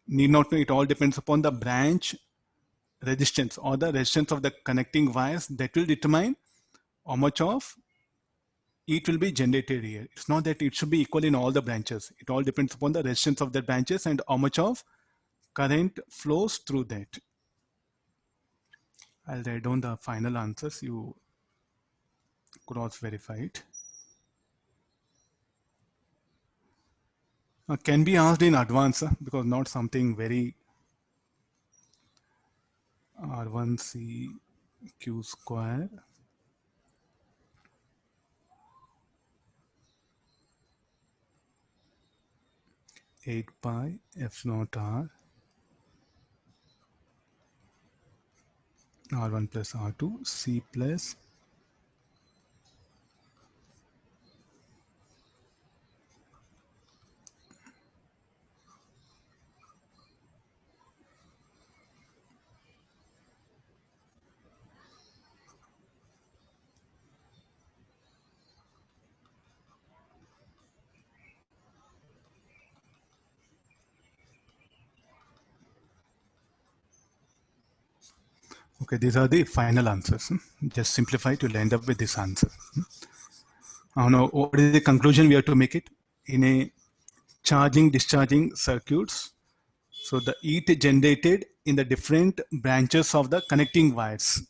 Need not know, it all depends upon the branch resistance or the resistance of the connecting wires that will determine how much of it will be generated here. It's not that it should be equal in all the branches. It all depends upon the resistance of the branches and how much of current flows through that. I'll write down the final answers. You cross verify it. Can be asked in advance because not something very R1C Q square eight pi F naught R R1 plus R2 C plus okay, these are the final answers. Just simplify it, you'll end up with this answer. Now, what is the conclusion we have to make it? In a charging discharging circuits, so the heat generated in the different branches of the connecting wires.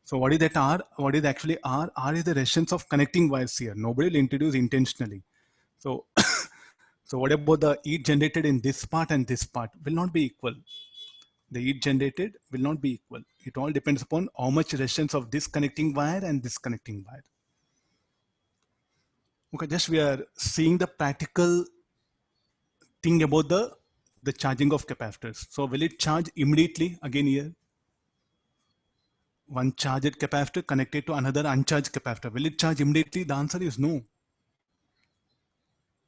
So what is that R? What is actually R? R is the resistance of connecting wires here. Nobody will introduce intentionally. So, so what about the heat generated in this part and this part will not be equal. The heat generated will not be equal. It all depends upon how much resistance of this connecting wire and this connecting wire. Okay, just we are seeing the practical thing about the charging of capacitors. So will it charge immediately again here? One charged capacitor connected to another uncharged capacitor. Will it charge immediately? The answer is no.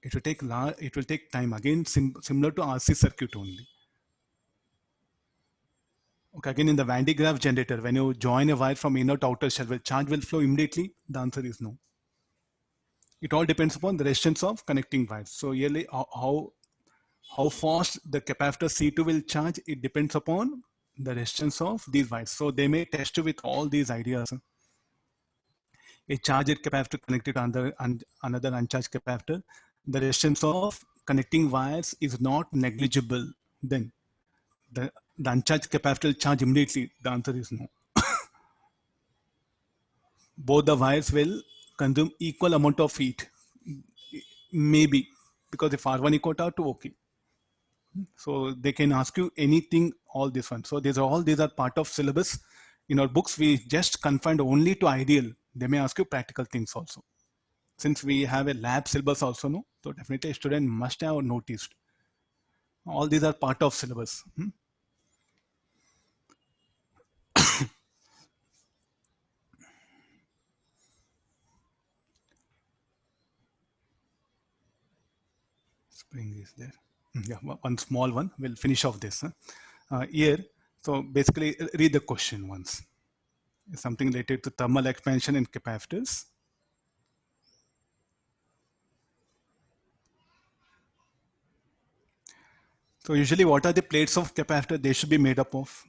It will take time. Again, similar to RC circuit only. Okay, again in the Van de Graaff generator, when you join a wire from inner to outer shell, will charge will flow immediately? The answer is no. It all depends upon the resistance of connecting wires. So really, how fast the capacitor C2 will charge, it depends upon the resistance of these wires. So they may test you with all these ideas. A charged capacitor connected to another uncharged capacitor, the resistance of connecting wires is not negligible. Then the uncharged capacitor will charge immediately. The answer is no. Both the wires will consume equal amount of heat. Maybe, because if R1 equal to R2, okay. So they can ask you anything, all this one. So these are part of syllabus. In our books, we just confined only to ideal. They may ask you practical things also. Since we have a lab syllabus also, no? So definitely a student must have noticed. All these are part of syllabus. Spring is there. Yeah, one small one. We'll finish off this. Here, so basically read the question once. It's something related to thermal expansion in capacitors. So usually what are the plates of capacitor they should be made up of?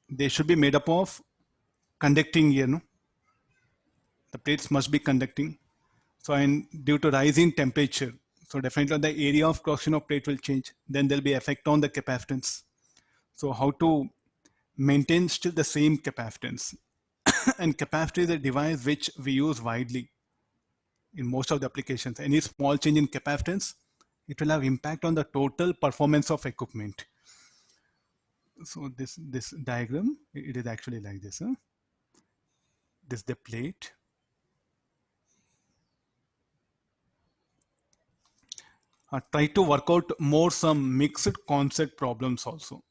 They should be made up of conducting here, no? The plates must be conducting. So and due to rise in temperature, so definitely the area of cross-section of plate will change. Then there'll be effect on the capacitance. So how to maintain still the same capacitance? And capacitor is a device which we use widely in most of the applications. Any small change in capacitance, it will have impact on the total performance of equipment. So this diagram, it is actually like this. This is the plate. Try to work out more some mixed concept problems also.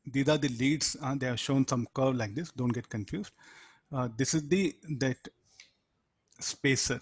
These are the leads. They have shown some curve like this. Don't get confused. This is that spacer.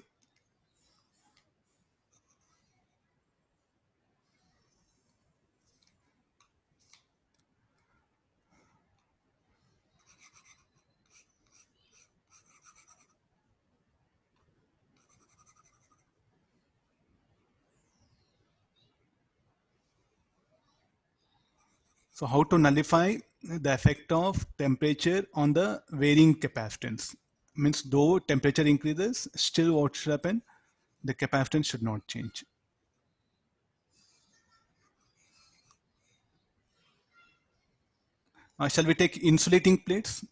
So how to nullify the effect of temperature on the varying capacitance. Means though temperature increases, still what should happen? The capacitance should not change. Shall we take insulating plates?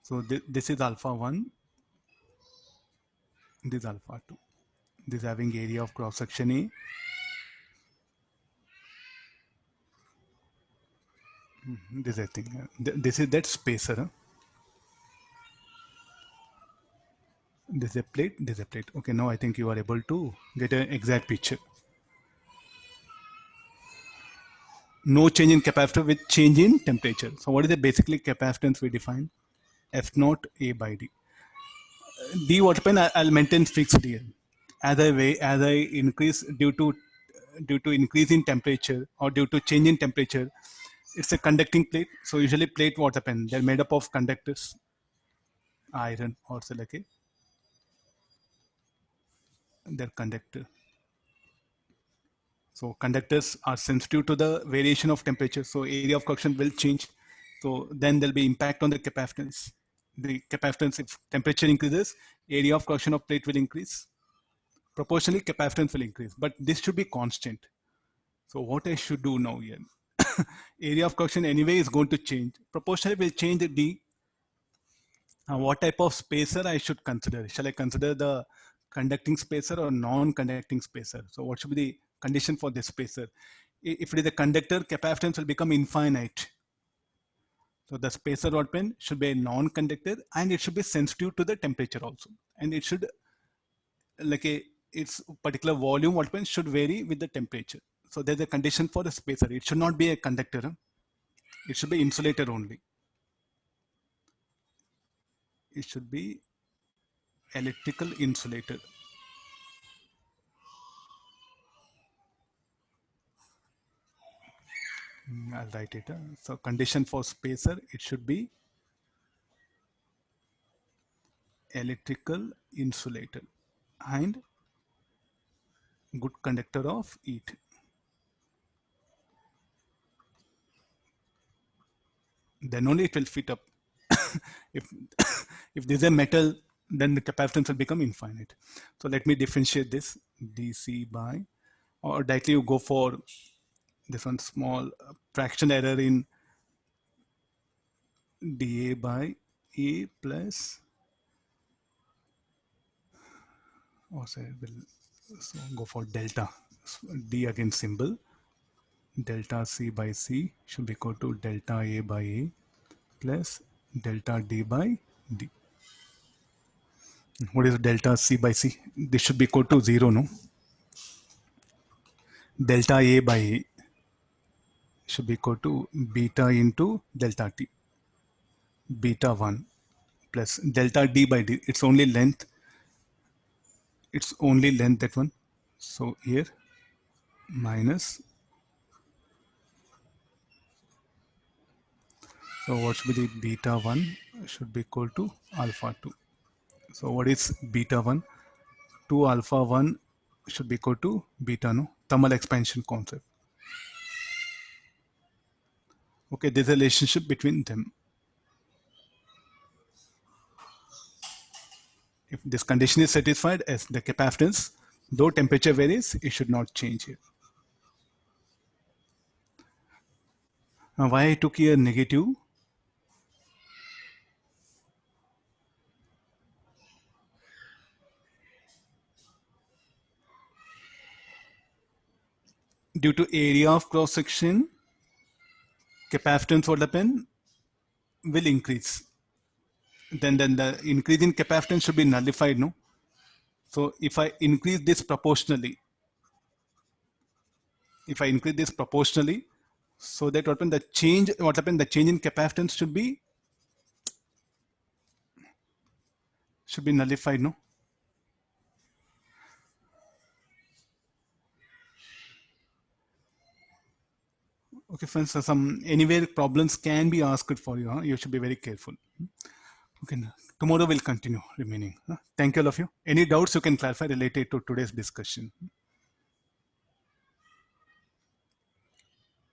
So this is alpha 1, this is alpha 2. This is having area of cross section A. This I think this is that spacer. Huh? This is a plate, this is a plate. Okay, now I think you are able to get an exact picture. No change in capacitor with change in temperature. So what is the basically capacitance we define? F naught A by D. D what happen? I'll maintain fixed here. As I increase due to increase in temperature or due to change in temperature, it's a conducting plate. So usually plate what happen? They're made up of conductors, iron or silicate. They're conductor. So conductors are sensitive to the variation of temperature. So area of cohesion will change. So then there'll be impact on the capacitance. The capacitance, if temperature increases, area of cohesion of plate will increase. Proportionally, capacitance will increase. But this should be constant. So what I should do now here? Area of cohesion anyway is going to change. Proportionally will change the D. What type of spacer I should consider? Shall I consider the conducting spacer or non-conducting spacer? So what should be the condition for this spacer? If it is a conductor, capacitance will become infinite. So the spacer rod pen should be a non-conductor and it should be sensitive to the temperature also. And it should, like its particular volume rod pen should vary with the temperature. So there's a condition for the spacer. It should not be a conductor. It should be insulator only. It should be electrical insulator. I'll write it. So condition for spacer, it should be electrical insulator and good conductor of heat. Then only it will fit up. if there's a metal, then the capacitance will become infinite. So let me differentiate this DC by, or directly you go for this one small fraction error in dA by A plus, or say so go for delta, D again symbol, delta C by C should be equal to delta A by A plus delta D by D. What is delta C by C? This should be equal to 0, no? Delta A by A should be equal to beta into delta T. Beta 1 plus delta D by D. It's only length. It's only length, that one. So here minus. So what should be the beta 1 should be equal to alpha 2. So what is beta 1? 2 alpha 1 should be equal to beta, no? Thermal expansion concept. Okay, there's a relationship between them. If this condition is satisfied, as the capacitance, though temperature varies, it should not change here. Now, why I took here negative? Due to area of cross section, capacitance what happen will increase. Then the increase in capacitance should be nullified, no? So if I increase this proportionally, so that what happened, the change in capacitance should be nullified, no? Okay, friends, so some anywhere problems can be asked for you. You should be very careful. Okay, tomorrow we'll continue remaining. Thank you all of you. Any doubts you can clarify related to today's discussion.